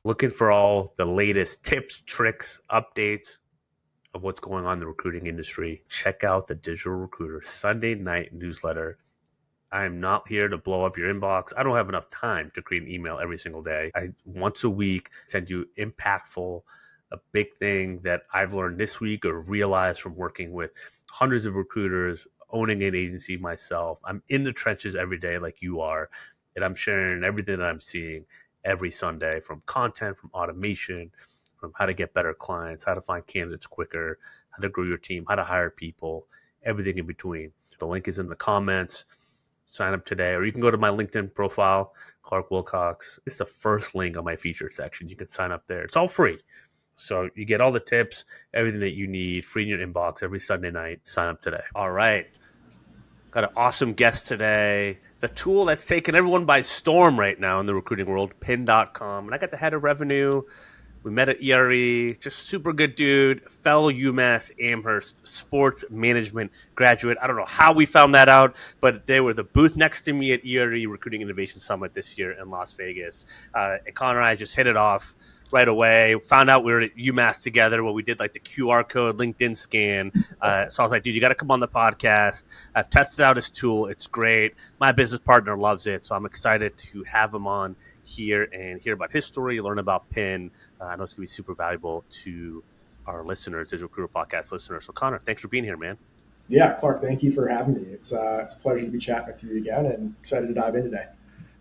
Looking for all the latest tips, tricks, updates of what's going on in the recruiting industry, check out the Digital Recruiter Sunday night newsletter. I am not here to blow up your inbox. I don't have enough time to create an email every single day. I once a week send you impactful, a big thing that I've learned this week or realized from working with hundreds of recruiters, owning an agency myself. I'm in the trenches every day like you are, and I'm sharing everything that I'm seeing every Sunday, from content, from automation, from how to get better clients, how to find candidates quicker, how to grow your team, how to hire people, everything in between. The link is in the comments. Sign up today, or you can go to my LinkedIn profile, Clark Wilcox. It's the first link on my feature section. You can sign up there. It's all free. So you get all the tips, everything that you need, free in your inbox every Sunday night. Sign up today. All right. Got an awesome guest today. The tool that's taken everyone by storm right now in the recruiting world, pin.com. And I got the head of revenue. We met at ERE, just super good dude, fellow UMass Amherst sports management graduate. I don't know how we found that out, but they were the booth next to me at ERE Recruiting Innovation Summit this year in Las Vegas. And Conor and I just hit it off right away. Found out we were at UMass together. Well, we did like the QR code LinkedIn scan. So I was like, dude, you got to come on the podcast. I've tested out his tool. It's great. My business partner loves it. So I'm excited to have him on here and hear about his story, learn about PIN. I know it's going to be super valuable to our listeners, Digital Recruiter Podcast listeners. So Conor, thanks for being here, man. Yeah, Clark, thank you for having me. It's a pleasure to be chatting with you again, and excited to dive in today.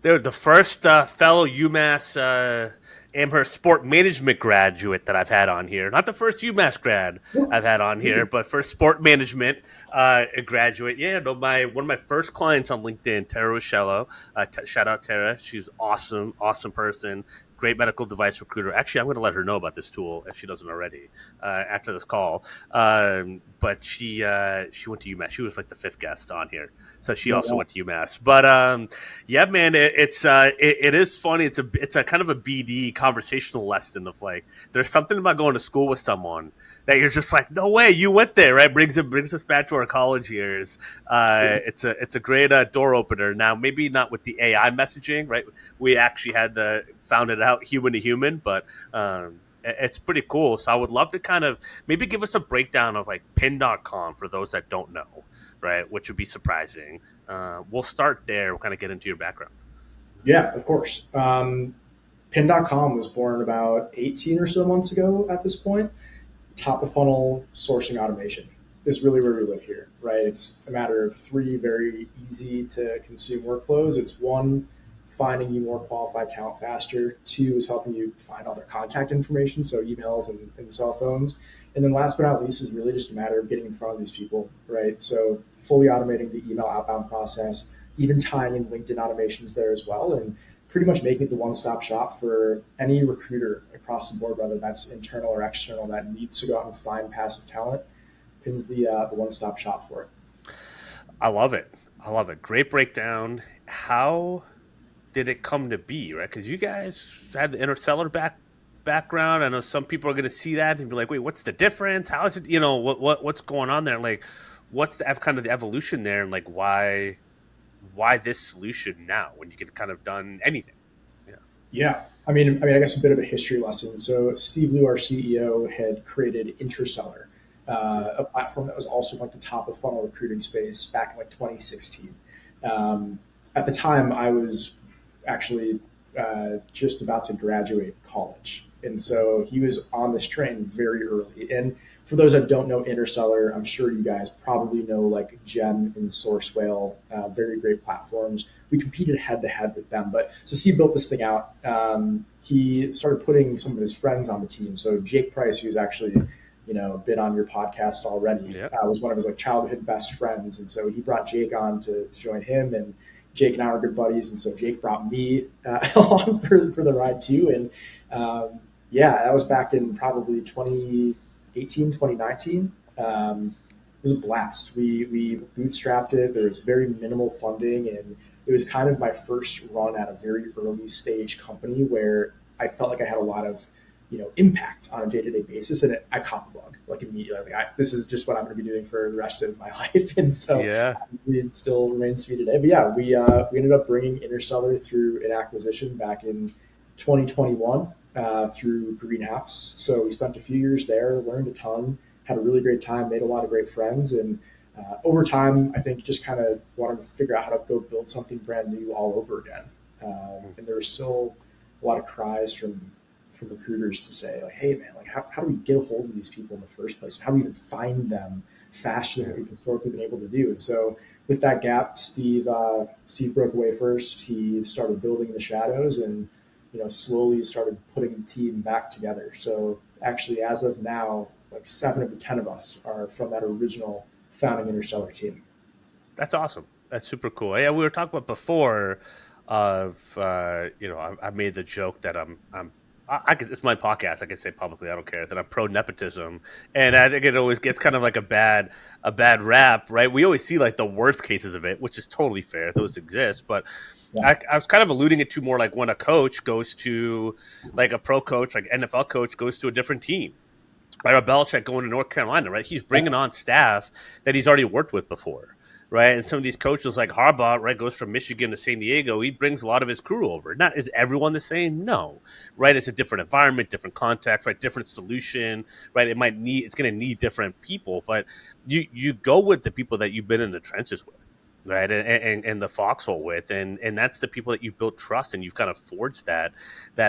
They're the first fellow UMass Amherst sport management graduate that I've had on here. Not the first UMass grad I've had on here, but first sport management graduate. Yeah, no, one of my first clients on LinkedIn, Tara Rochello. Shout out Tara. She's awesome person. Great medical device recruiter. Actually, I'm going to let her know about this tool if she doesn't already after this call. But she went to UMass. She was like the fifth guest on here, so she also went to UMass. But yeah, man, it is funny. It's a kind of a BD conversational lesson of like, there's something about going to school with someone that you're just like, no way, you went there, right? Brings us back to our college years. It's a great door opener. Now, maybe not with the AI messaging, right? We actually found it out human to human, but it's pretty cool. So I would love to kind of maybe give us a breakdown of like pin.com for those that don't know, right? Which would be surprising. We'll start there. We'll kind of get into your background. Yeah, of course. Pin.com was born about 18 or so months ago at this point. Top of funnel sourcing automation is really where we live here, right? It's a matter of three very easy to consume workflows. It's one, finding you more qualified talent faster. Two is helping you find all their contact information, so emails and cell phones. And then last but not least is really just a matter of getting in front of these people, right? So fully automating the email outbound process, even tying in LinkedIn automations there as well, and pretty much making it the one-stop shop for any recruiter across the board, whether that's internal or external, that needs to go out and find passive talent. Pin's the one-stop shop for it. I love it. Great breakdown. How did it come to be, right? Because you guys had the Interstellar background. I know some people are going to see that and be like, wait, what's the difference? How is it, what's going on there? Like, what's the kind of the evolution there, and like why this solution now when you could kind of done anything? Yeah. I mean, I guess a bit of a history lesson. So Steve Liu, our CEO, had created Interstellar, a platform that was also like the top of funnel recruiting space back in like 2016. At the time, I was actually just about to graduate college. And so he was on this train very early. And for those that don't know Interstellar, I'm sure you guys probably know like Gem and Sourcewell, very great platforms. We competed head to head with them. But so Steve built this thing out. He started putting some of his friends on the team. So Jake Price, who's actually, been on your podcast already, was one of his like childhood best friends. And so he brought Jake on to join him, and Jake and I are good buddies. And so Jake brought me along for the ride too. And that was back in probably 2018, 2019. It was a blast. We bootstrapped it. There was very minimal funding, and it was kind of my first run at a very early stage company where I felt like I had a lot of, impact on a day-to-day basis. And I caught the bug like immediately. I was like, this is just what I'm going to be doing for the rest of my life. And so it still remains to me today. But yeah, we ended up bringing Interstellar through an acquisition back in 2021. through Greenhouse. So we spent a few years there, learned a ton, had a really great time, made a lot of great friends, and over time, I think just kind of wanted to figure out how to go build something brand new all over again. And there were still a lot of cries from recruiters to say like, "Hey, man, like how do we get a hold of these people in the first place? How do we even find them faster than what we've historically been able to do?" And so with that gap, Steve broke away first. He started building in the shadows, and slowly started putting the team back together. So actually, as of now, like 7 of the 10 of us are from that original founding Interstellar team. That's awesome. That's super cool. Yeah, we were talking about before of I made the joke that it's my podcast. I can say publicly, I don't care that I'm pro nepotism, and I think it always gets kind of like a bad rap, right? We always see like the worst cases of it, which is totally fair; those exist. But Yeah. I was kind of alluding it to more like when a coach goes to like a pro coach, like NFL coach goes to a different team. Right, or Belichick going to North Carolina, right? He's bringing on staff that he's already worked with before, right? And some of these coaches, like Harbaugh, right, goes from Michigan to San Diego. He brings a lot of his crew over. Not is everyone the same? No, right? It's a different environment, different context, right? Different solution, right? It's going to need different people, but you go with the people that you've been in the trenches with. Right, and the foxhole with, and that's the people that you've built trust, and you've kind of forged that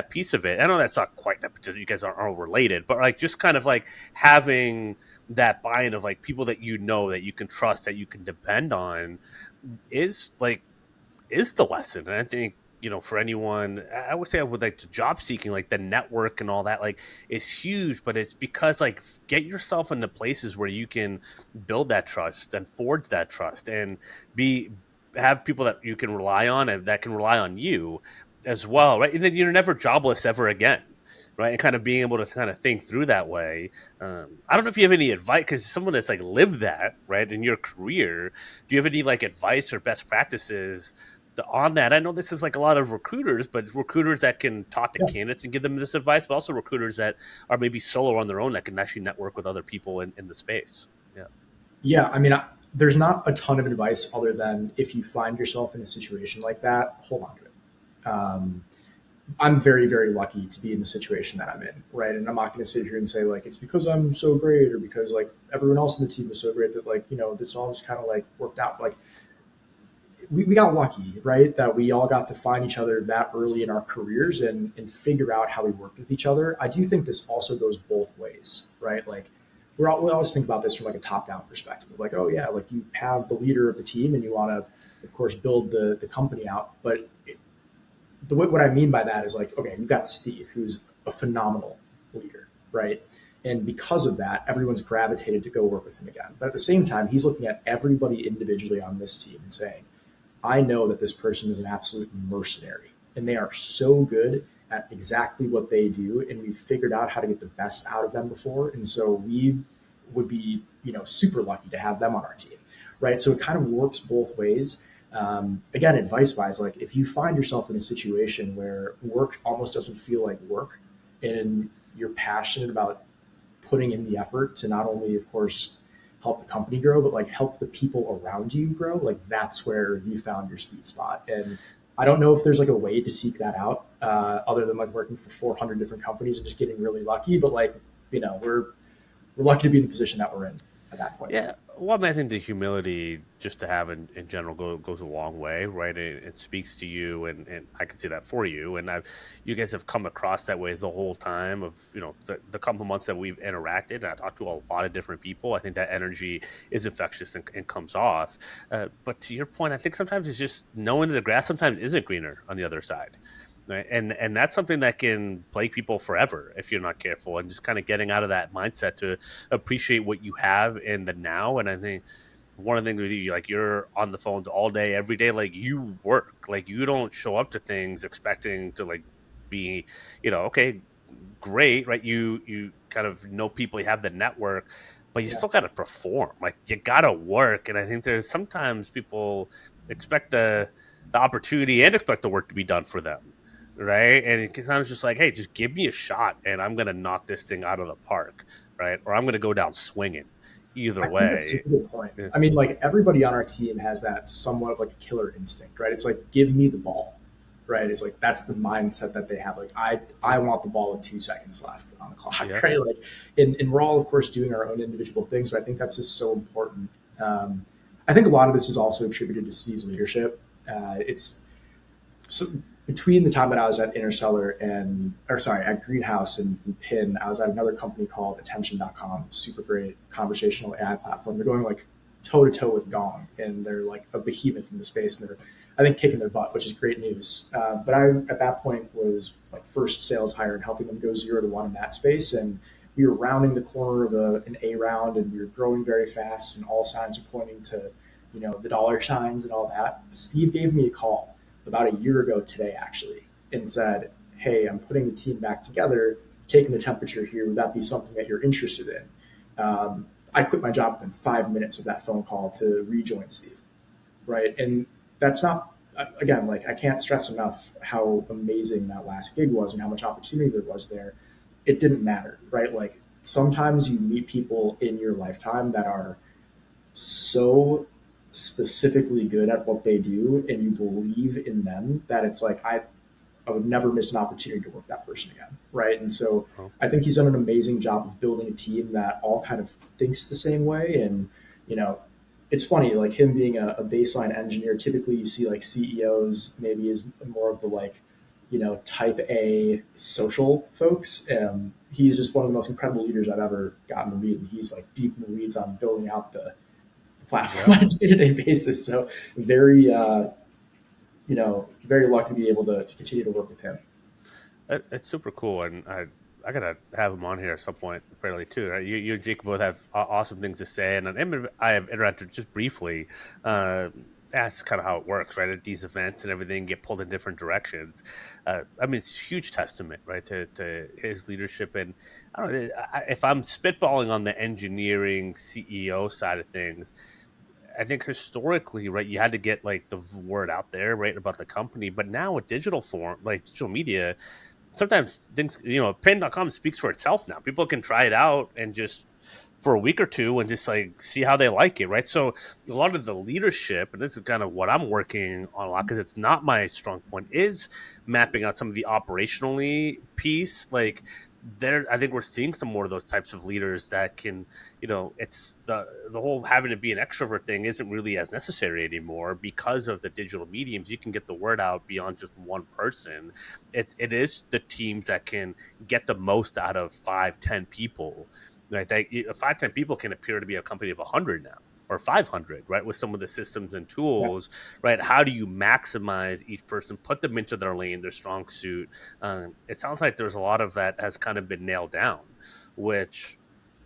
piece of it. I know that's not quite nepotism; you guys aren't all related, but like just kind of like having that buy-in of like people that that you can trust, that you can depend on, is like is the lesson. And I think, for anyone, I would say I would like to job seeking, like the network and all that, like is huge, but it's because like get yourself into places where you can build that trust and forge that trust and be have people that you can rely on and that can rely on you as well, right? And then you're never jobless ever again. Right, and kind of being able to kind of think through that way. I don't know if you have any advice because someone that's like lived that right in your career. Do you have any like advice or best practices on that? I know this is like a lot of recruiters, but recruiters that can talk to Yeah. candidates and give them this advice, but also recruiters that are maybe solo on their own that can actually network with other people in the space. Yeah. Yeah. I mean, there's not a ton of advice other than if you find yourself in a situation like that, hold on to it. I'm very, very lucky to be in the situation that I'm in, right? And I'm not going to sit here and say like it's because I'm so great or because like everyone else in the team is so great that like this all just kind of like worked out. Like we got lucky, right? That we all got to find each other that early in our careers and figure out how we worked with each other. I do think this also goes both ways, right? Like we always think about this from like a top down perspective, like oh yeah, like you have the leader of the team and you want to, of course, build the company out, but what I mean by that is like, okay, you've got Steve, who's a phenomenal leader, right? And because of that, everyone's gravitated to go work with him again. But at the same time, he's looking at everybody individually on this team and saying, I know that this person is an absolute mercenary and they are so good at exactly what they do. And we've figured out how to get the best out of them before. And so we would be, super lucky to have them on our team, right? So it kind of works both ways. Again, advice wise, like if you find yourself in a situation where work almost doesn't feel like work and you're passionate about putting in the effort to not only, of course, help the company grow, but like help the people around you grow, like that's where you found your sweet spot. And I don't know if there's like a way to seek that out other than like working for 400 different companies and just getting really lucky. But like, we're lucky to be in the position that we're in at that point. Yeah, well, I mean, I think the humility just to have in general goes a long way, right? It speaks to you, and I can see that for you. And you guys have come across that way the whole time of the couple months that we've interacted. And I talked to a lot of different people. I think that energy is infectious and comes off. But to your point, I think sometimes it's just knowing that the grass sometimes isn't greener on the other side. Right? And that's something that can plague people forever if you're not careful, and just kind of getting out of that mindset to appreciate what you have in the now. And I think one of the things we do, like you're on the phones all day, every day, like you work, like you don't show up to things expecting to like be, okay, great, right? You kind of know people, you have the network, but you Yeah. still got to perform. Like you got to work, and I think there's sometimes people expect the opportunity and expect the work to be done for them, right? And it kind of just like, hey, just give me a shot, and I'm gonna knock this thing out of the park, right? Or I'm gonna go down swinging. Either I think that's a way, good point. yeah. Like everybody on our team has that somewhat of like a killer instinct, right? It's like, give me the ball. right? It's like that's the mindset that they have. Like I want the ball with 2 seconds left on the clock, Yep. right? Like, and we're all of course doing our own individual things, but I think that's just so important. Um, I think a lot of this is also attributed to Steve's leadership. It's so between the time that I was at Interstellar and, or sorry, at Greenhouse and Pin, I was at another company called Attention.com, super great conversational AI platform. They're going like toe to toe with Gong, and they're like a behemoth in the space, and they're, I think, kicking their butt, which is great news. But I, at that point, was like first sales hire and helping them go 0 to 1 in that space, and we were rounding the corner of an A round, and we were growing very fast, and all signs are pointing to, the dollar signs and all that. Steve gave me a call about a year ago today, actually, and said, "Hey, I'm putting the team back together, taking the temperature here. Would that be something that you're interested in?" I quit my job within 5 minutes of that phone call to rejoin Steve, right? And that's not, again, like I can't stress enough how amazing that last gig was and how much opportunity there was there. It didn't matter, right? Like sometimes you meet people in your lifetime that are so specifically good at what they do and you believe in them that it's like I would never miss an opportunity to work that person again, right? And so Well, I think he's done an amazing job of building a team that all kind of thinks the same way. And you know, it's funny, like him being a baseline engineer. Typically, you see like CEOs maybe is more of the like, type A social folks. He's just one of the most incredible leaders I've ever gotten to meet, and he's like deep in the weeds on building out the yep. platform on a day-to-day basis. So very, very lucky to be able to continue to work with him. It's super cool, and I gotta have him on here at some point, fairly too. Right? You and Jake both have awesome things to say, and I have interacted just briefly. Uh, that's kind of how it works, right? At these events and everything get pulled in different directions. I mean, it's a huge testament, right, to his leadership. And I don't know if I'm spitballing on the engineering CEO side of things. I think historically, right, you had to get like the word out there, right, about the company. But now with digital form, like digital media, sometimes things, pin.com speaks for itself now. People can try it out and just for a week or two and just like see how they like it, right? So a lot of the leadership, and this is kind of what I'm working on a lot because it's not my strong point, is mapping out some of the operationally piece. Like there, I think we're seeing some more of those types of leaders that can, it's the whole having to be an extrovert thing isn't really as necessary anymore because of the digital mediums. You can get the word out beyond just one person. It is the teams that can get the most out of 5-10 people, right? That 5-10 people can appear to be a company of 100 now or 500, right? With some of the systems and Yeah, tools, right? How do you maximize each person, put them into their lane, their strong suit? It sounds like there's a lot of that has kind of been nailed down, which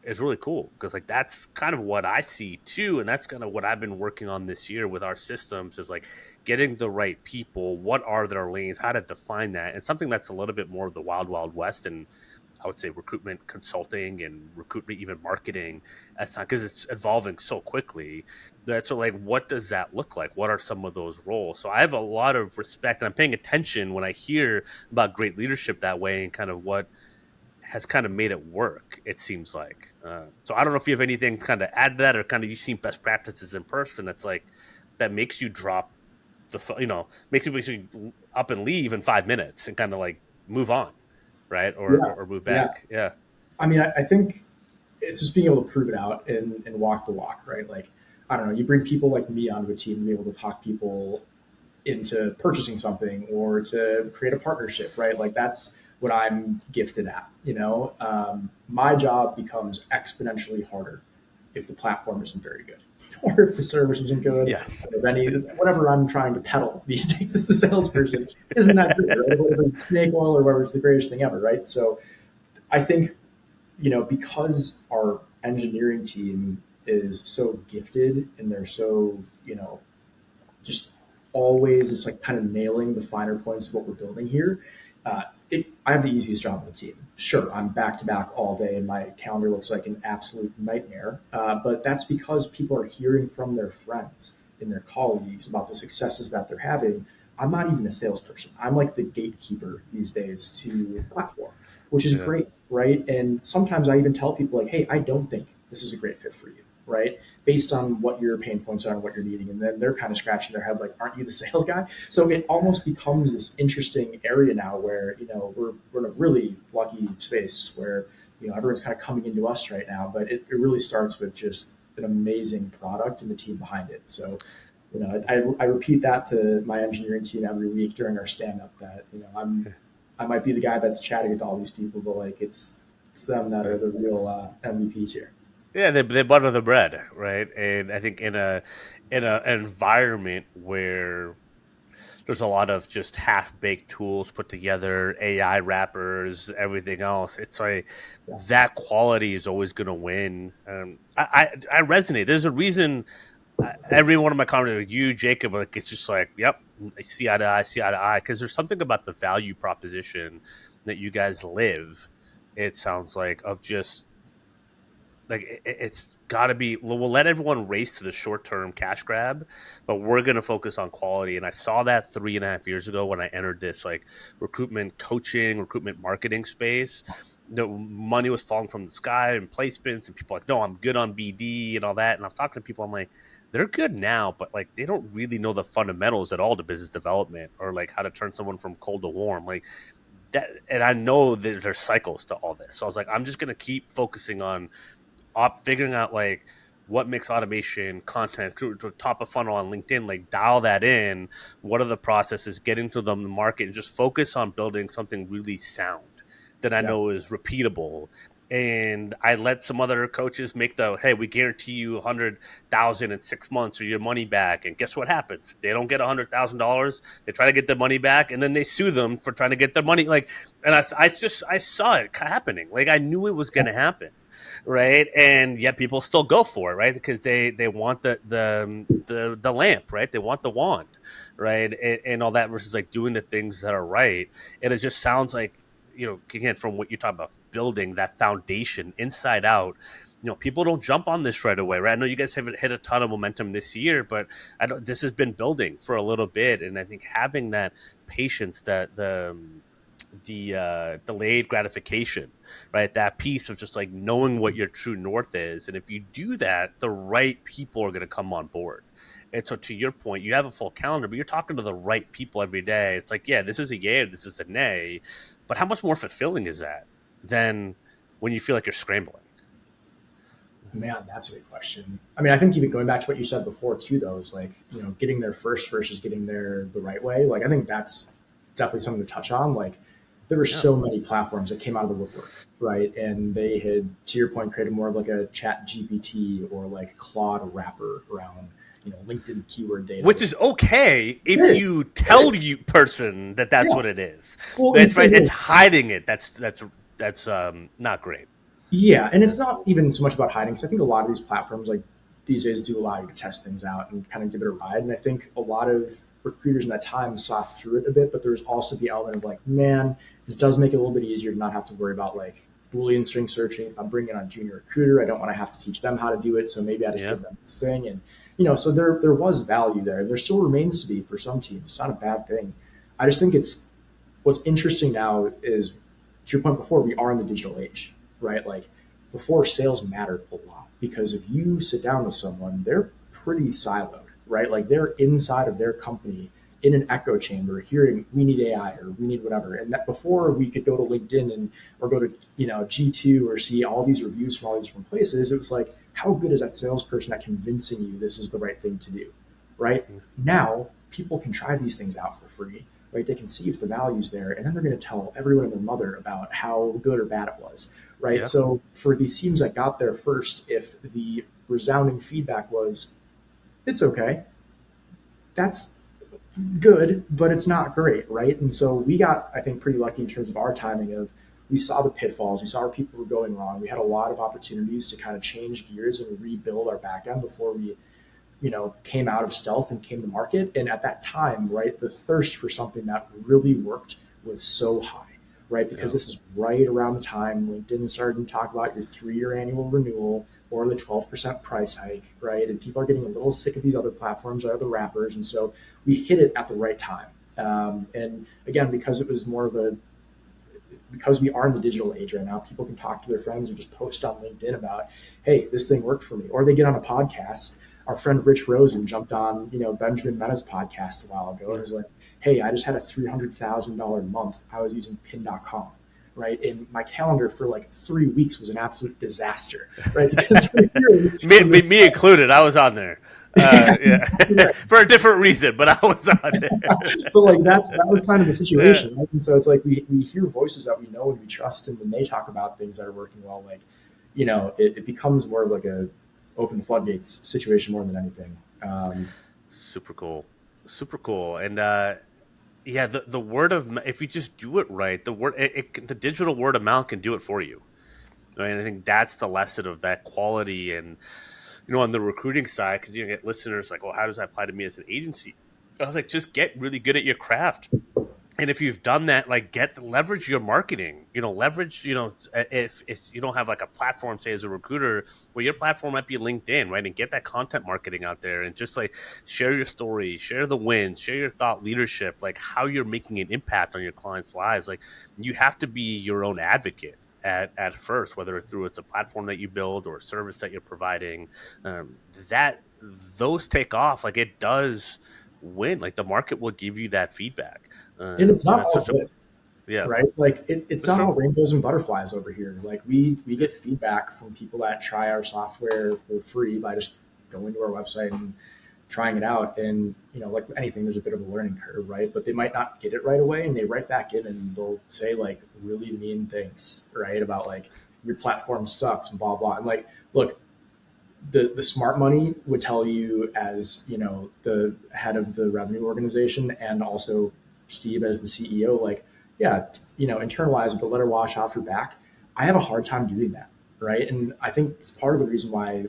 is really cool because like that's kind of what I see too, and that's kind of what I've been working on this year with our systems is like getting the right people. What are their lanes? How to define that, and something that's a little bit more of the wild west and I would say recruitment consulting and recruitment, even marketing. That's not because it's evolving so quickly. That's so like, what does that look like? What are some of those roles? So I have a lot of respect and I'm paying attention when I hear about great leadership that way and kind of what has kind of made it work, it seems like. So I don't know if you have anything kind of add to that or kind of you've seen best practices in person that's like, that makes you drop makes you up and leave in 5 minutes and kind of like move on, right? yeah, Or move yeah. back. Yeah. I mean, I think it's just being able to prove it out and walk the walk, right? Like, I don't know, you bring people like me onto a team and be able to talk people into purchasing something or to create a partnership, right? Like that's what I'm gifted at. My job becomes exponentially harder if the platform isn't very good, or if the service isn't good, Yes. or if any whatever I'm trying to peddle these days as the salesperson isn't that good, right? Whether it's snake oil or whether it's the greatest thing ever, right? So I think because our engineering team is so gifted and they're so just always it's like kind of nailing the finer points of what we're building here. I have the easiest job on the team. Sure, I'm back to back all day, and my calendar looks like an absolute nightmare. But that's because people are hearing from their friends and their colleagues about the successes that they're having. I'm not even a salesperson. I'm like the gatekeeper these days to the platform, which is Yeah. great, right? And sometimes I even tell people like, "Hey, I don't think this is a great fit for you." right? Based on what your pain points are and what you're needing. And then they're kind of scratching their head like, aren't you the sales guy? So it almost becomes this interesting area now where, we're in a really lucky space where, everyone's kind of coming into us right now, but it really starts with just an amazing product and the team behind it. So, I repeat that to my engineering team every week during our stand up that, I might be the guy that's chatting with all these people, but like it's them that are the real MVPs here. Yeah, they butter the bread, right? And I think in an environment where there's a lot of just half baked tools put together, AI wrappers, everything else. It's like Yeah. that quality is always going to win. I resonate. There's a reason every one of my comments with you, Jacob, like it's just like, yep, I see eye to eye, see eye to eye, because there's something about the value proposition that you guys live. It sounds like of just like it's got to be. We'll let everyone race to the short term cash grab, but we're going to focus on quality. And I saw that 3.5 years ago when I entered this like recruitment coaching, recruitment marketing space. The money was falling from the sky and placements, and people are like, no, I'm good on BD and all that. And I've talked to people, I'm like, they're good now, but like they don't really know the fundamentals at all to business development or like how to turn someone from cold to warm. Like that, and I know that there's cycles to all this. So I was like, I'm just gonna keep focusing on figuring out like what makes automation content to top of funnel on LinkedIn, like dial that in. What are the processes, get into them, the market, and just focus on building something really sound that I Yeah. know is repeatable. And I let some other coaches make the, hey, we guarantee you 100,000 in 6 months or your money back. And guess what happens? They don't get $100,000. They try to get their money back, and then they sue them for trying to get their money. Like, and I saw it happening. Like I knew it was going to happen, right? And yet people still go for it, right? Because they want the lamp, right? They want the wand, right? And all that versus like doing the things that are right. And it just sounds like, again, from what you're talking about, building that foundation inside out. People don't jump on this right away, right? I know you guys haven't hit a ton of momentum this year, but this has been building for a little bit, and I think having that patience, that the delayed gratification, right? That piece of just like knowing what your true north is. And if you do that, the right people are going to come on board. And so to your point, you have a full calendar, but you're talking to the right people every day. It's like, yeah, this is a yay, this is a nay. But how much more fulfilling is that than when you feel like you're scrambling? Man, that's a good question. I mean, I think even going back to what you said before too, though, is like, getting there first versus getting there the right way. Like, I think that's definitely something to touch on. Like, there were Yeah. so many platforms that came out of the woodwork, right? And they had, to your point, created more of like a chat GPT or like Claude wrapper around, LinkedIn keyword data, Which which is okay it if is. you It tell is. you person that that's Yeah. what it is. Well, and the That's right. thing It's is, hiding it. That's not great. yeah, and Yeah. it's not even so much about hiding. Because I think a lot of these platforms, like these days, do allow you to test things out and kind of give it a ride. And I think a lot of recruiters in that time saw through it a bit, but there's also the element of like, man, this does make it a little bit easier to not have to worry about like Boolean string searching. If I'm bringing on a junior recruiter, I don't want to have to teach them how to do it. So maybe I just Yeah. give them this thing, and so there was value there. There still remains to be for some teams. It's not a bad thing. I just think it's what's interesting now is, to your point before, we are in the digital age, right? Like before, sales mattered a lot because if you sit down with someone, they're pretty siloed, right? Like they're inside of their company in an echo chamber hearing we need AI or we need whatever. And that before we could go to LinkedIn and or go to G2 or see all these reviews from all these different places, it was like, how good is that salesperson at convincing you this is the right thing to do, right? Now people can try these things out for free, right? They can see if the value's there, and then they're going to tell everyone and their mother about how good or bad it was, right? Yeah. So for these teams that got there first, if the resounding feedback was, it's okay, that's good, but it's not great, right? And so we got, I think, pretty lucky in terms of our timing of we saw the pitfalls, we saw where people were going wrong. We had a lot of opportunities to kind of change gears and rebuild our back end before we came out of stealth and came to market. And at that time, right, the thirst for something that really worked was so high, right? Because Yeah. this is right around the time LinkedIn started to talk about your 3-year annual renewal or the 12% price hike, right? And people are getting a little sick of these other platforms or other wrappers. And so we hit it at the right time. And again, because it was more of a because we are in the digital age right now, people can talk to their friends or just post on LinkedIn about, hey, this thing worked for me. Or they get on a podcast. Our friend Rich Rosen jumped on, Benjamin Metta's podcast a while ago and was like, hey, I just had a $300,000 month. I was using pin.com. Right. And my calendar for like 3 weeks was an absolute disaster. Right. Because me included, I was on there. For a different reason, but I was on there. But like that was kind of the situation. Right? And so it's like we hear voices that we know and we trust, and when they talk about things that are working well, like, it becomes more of like a open the floodgates situation more than anything. Super cool. And the word of, if you just do it right, the digital word of mouth can do it for you. Right? And I think that's the lesson of that quality. And on the recruiting side, because you get listeners like, well, how does that apply to me as an agency? I was like, just get really good at your craft. And if you've done that, like leverage your marketing, leverage, if you don't have like a platform, say as a recruiter, well, your platform might be LinkedIn, right? And get that content marketing out there and just like share your story, share the wins, share your thought leadership, like how you're making an impact on your clients' lives. Like you have to be your own advocate at first, whether it's a platform that you build or a service that you're providing, that those take off, like it does win, like the market will give you that feedback. And it's not all good, yeah, right? Like it's not all rainbows and butterflies over here. Like we get feedback from people that try our software for free by just going to our website and trying it out. And, like anything, there's a bit of a learning curve, right? But they might not get it right away, and they write back in and they'll say like really mean things, right? About like your platform sucks and blah, blah. And like, look, the smart money would tell you as, the head of the revenue organization and also Steve as the CEO, like, yeah, internalize it, but let her wash off your back. I have a hard time doing that, right? And I think it's part of the reason why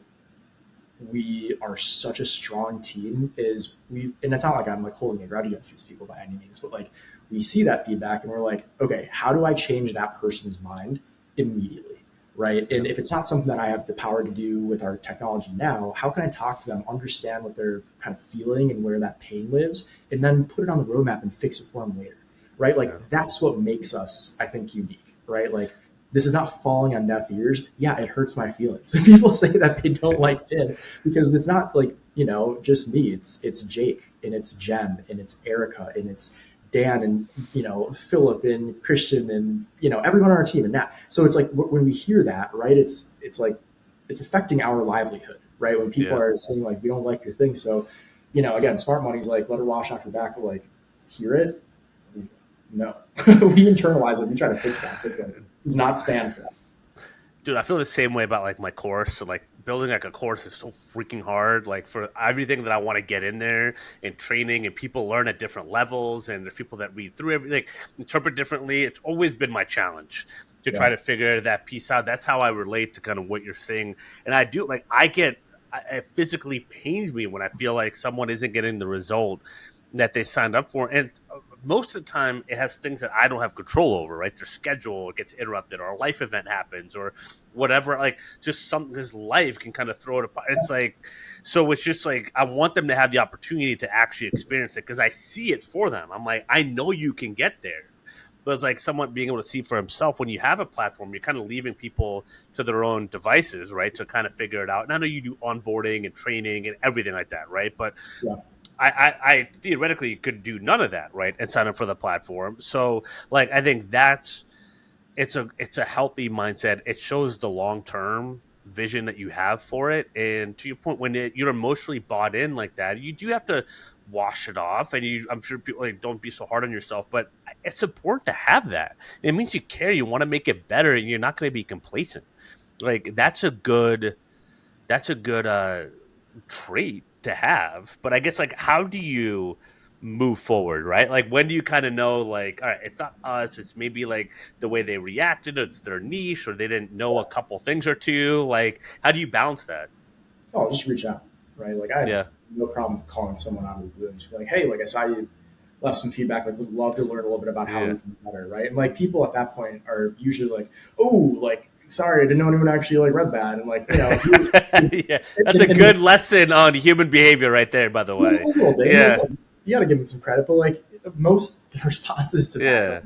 we are such a strong team is and it's not like I'm like holding a grudge against these people by any means, but like we see that feedback and we're like, okay, how do I change that person's mind immediately? Right. And if it's not something that I have the power to do with our technology now, how can I talk to them, understand what they're kind of feeling and where that pain lives, and then put it on the roadmap and fix it for them later? Right. Like that's what makes us, I think, unique. Right. Like this is not falling on deaf ears. Yeah, it hurts my feelings. People say that they don't like Jen because it's not like, just me. It's Jake and it's Jen and it's Erica and it's Dan and, Philip and Christian and, everyone on our team and that. So it's like when we hear that, right, it's like it's affecting our livelihood, right? When people are saying like, we don't like your thing. So, again, smart money's like, let her wash off your back, but like, hear it. No, we internalize it. We try to fix that. It does not stand for us. Dude, I feel the same way about like my course. So like building like a course is so freaking hard. Like for everything that I want to get in there and training, and people learn at different levels, and there's people that read through everything, interpret differently. It's always been my challenge to try to figure that piece out. That's how I relate to kind of what you're saying. And I do like it physically pains me when I feel like someone isn't getting the result that they signed up for. And most of the time it has things that I don't have control over, right? Their schedule gets interrupted or a life event happens or whatever. Like just something, his life can kind of throw it apart. It's like, so it's just like, I want them to have the opportunity to actually experience it because I see it for them. I'm like, I know you can get there. But it's like someone being able to see for himself. When you have a platform, you're kind of leaving people to their own devices, right? To kind of figure it out. And I know you do onboarding and training and everything like that, right? But I theoretically could do none of that, right, and sign up for the platform. So, like, I think it's a healthy mindset. It shows the long term vision that you have for it. And to your point, when you're emotionally bought in like that, you do have to wash it off. And I'm sure people like, don't be so hard on yourself, but it's important to have that. It means you care. You want to make it better, and you're not going to be complacent. Like that's a good trait to have. But I guess like how do you move forward, right? Like when do you kind of know like, all right, it's not us, it's maybe like the way they reacted, it's their niche, or they didn't know a couple things or two. Like how do you balance that? Oh, just reach out, right? Like I have no problem calling someone out of the blue and just be like, hey, like I saw you left some feedback, like would love to learn a little bit about how we can be better, right? And like people at that point are usually like, oh, like sorry, I didn't know anyone actually like read that. And like, that's a good lesson on human behavior right there, by the way. You got to give them some credit, but like most responses to that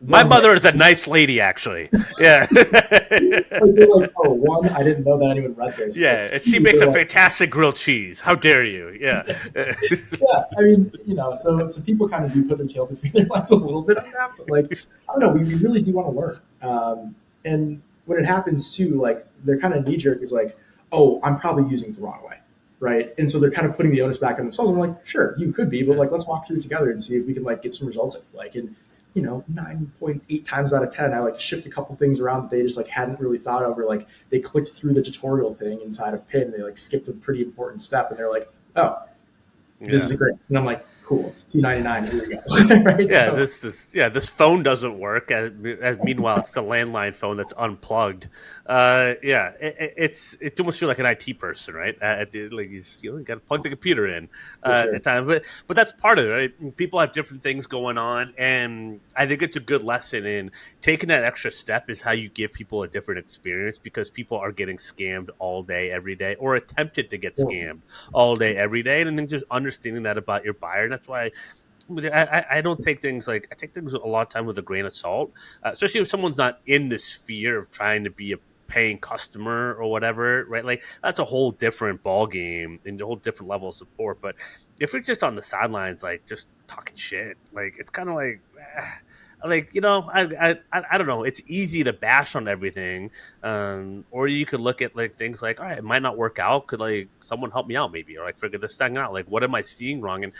My one, like, mother is a nice lady, actually. Yeah. like they're like, oh, one, I didn't know that anyone read this, but Yeah, and she two, makes they're a like, fantastic grilled cheese. How dare you? Yeah. yeah, I mean, so people kind of do put their tail between their legs a little bit on that, but like, I don't know, we really do want to learn. And when it happens too, like they're kind of knee jerk is like, oh, I'm probably using it the wrong way, right? And so they're kind of putting the onus back on themselves. I'm like, sure, you could be, but Yeah. like, let's walk through it together and see if we can like get some results. Like, and 9.8 times out of 10, I like shift a couple things around that they just like hadn't really thought of, or like they clicked through the tutorial thing inside of Pin, they like skipped a pretty important step, and they're like, oh, this Yeah. is great. And I'm like, cool, it's $2.99. Here we go. Right. Yeah, So, this phone doesn't work. As meanwhile, it's the landline phone that's unplugged. Yeah, it almost feel like an IT person, right? Like you got to plug the computer in for at sure. time, but that's part of it, right? People have different things going on, and I think it's a good lesson in taking that extra step is how you give people a different experience because people are getting scammed all day, every day, or attempted to get Well, scammed all day, every day, and then just understanding that about your buyer. And that's why I don't take things like I take things a lot of time with a grain of salt, especially if someone's not in the sphere of trying to be a paying customer or whatever, right? Like that's a whole different ball game and a whole different level of support. But if you're just on the sidelines, like just talking shit, like it's kind of like. Like I don't know. It's easy to bash on everything, or you could look at like things like, all right, it might not work out. Could like someone help me out, maybe, or like figure this thing out? Like, what am I seeing wrong? And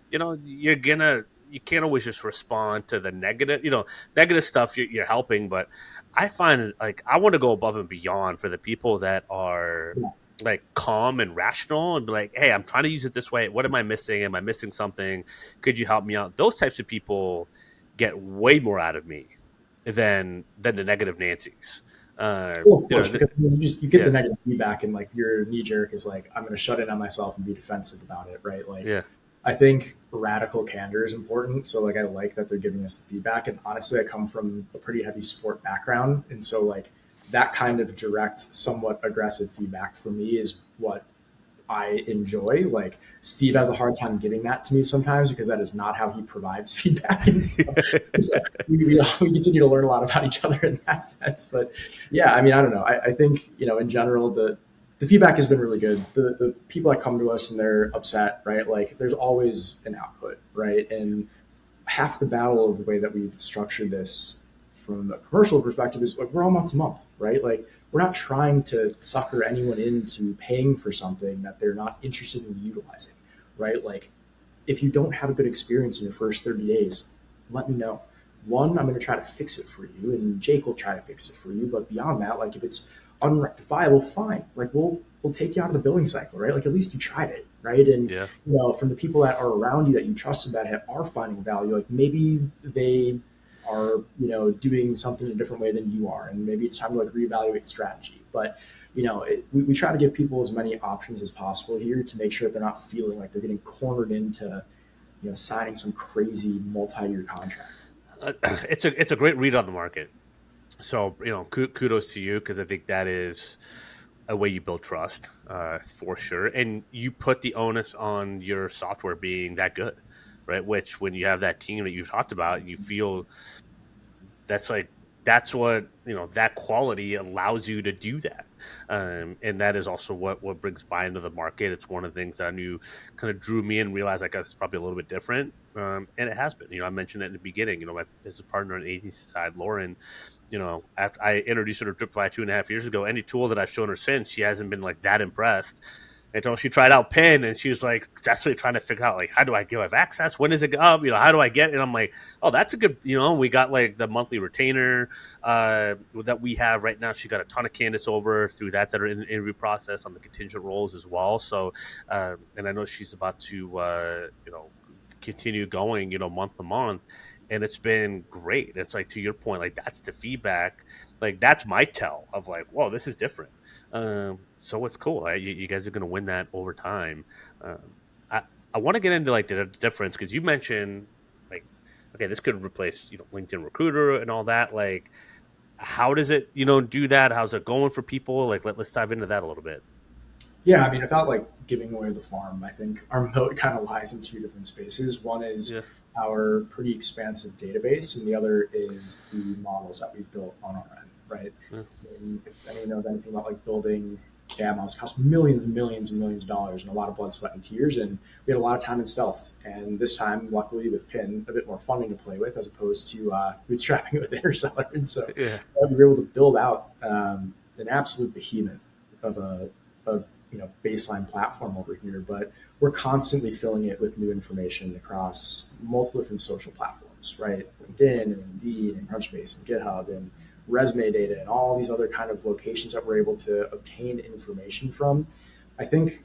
you can't always just respond to the negative negative stuff you're helping, but I find like I want to go above and beyond for the people that are yeah. like calm and rational and be like, hey, I'm trying to use it this way, what am I missing, am I missing something, could you help me out? Those types of people get way more out of me than the negative Nancy's. Well, of course, because you get the Yeah, negative feedback, and like your knee jerk is like, I'm going to shut in on myself and be defensive about it, right? Like, yeah. I think radical candor is important. So like, I like that they're giving us the feedback, and honestly, I come from a pretty heavy sport background, and so like that kind of direct, somewhat aggressive feedback for me is what I enjoy. Like Steve has a hard time giving that to me sometimes because that is not how he provides feedback. And so yeah, we continue to learn a lot about each other in that sense. But yeah, I mean, I don't know. I think, in general, the feedback has been really good. The people that come to us and they're upset, right? Like there's always an output, right? And half the battle of the way that we've structured this from a commercial perspective is like we're all month to month, right? Like we're not trying to sucker anyone into paying for something that they're not interested in utilizing, right? Like if you don't have a good experience in your first 30 days, let me know. One, I'm going to try to fix it for you, and Jake will try to fix it for you. But beyond that, like if it's unrectifiable, fine. Like we'll take you out of the billing cycle, right? Like at least you tried it, right? And Yeah. from the people that are around you that you trusted that are finding value, like maybe they are doing something in a different way than you are, and maybe it's time to like reevaluate strategy. But we try to give people as many options as possible here to make sure that they're not feeling like they're getting cornered into signing some crazy multi-year contract. It's a great read on the market. So kudos to you because I think that is a way you build trust, for sure, and you put the onus on your software being that good, right? Which when you have that team that you've talked about, you feel that's like that's what that quality allows you to do that, and that is also what brings buy into the market. It's one of the things that I knew kind of drew me in, realized like it's probably a little bit different, and it has been. I mentioned it in the beginning. My business partner on the agency side, Lauren, after I introduced her to Dripify 2.5 years ago, any tool that I've shown her since, she hasn't been like that impressed until she tried out Pin, and she was like desperately trying to figure out like, how do I give access? When is it up? How do I get it? And I'm like, oh, that's a good, we got like the monthly retainer that we have right now. She got a ton of candidates over through that are in the interview process on the contingent roles as well. So, and I know she's about to, continue going, month to month. And it's been great. It's like, to your point, like that's the feedback. Like that's my tell of like, whoa, this is different. So it's cool. Right? You guys are going to win that over time. I I want to get into like the difference because you mentioned like, okay, this could replace LinkedIn Recruiter and all that. Like, how does it do that? How's it going for people? Like, let's dive into that a little bit. Yeah, I mean, without like giving away the farm, I think our moat kind of lies in two different spaces. One is Yeah. our pretty expansive database, and the other is the models that we've built on our end, right? Yeah. And if anyone knows anything about like building AI models, cost millions and millions and millions of dollars and a lot of blood, sweat, and tears. And we had a lot of time in stealth. And this time, luckily, with Pin, a bit more funding to play with as opposed to bootstrapping it with Interstellar. And so Yeah. we were able to build out an absolute behemoth of a baseline platform over here. But we're constantly filling it with new information across multiple different social platforms, right? LinkedIn and Indeed and Crunchbase and GitHub and resume data and all these other kind of locations that we're able to obtain information from. I think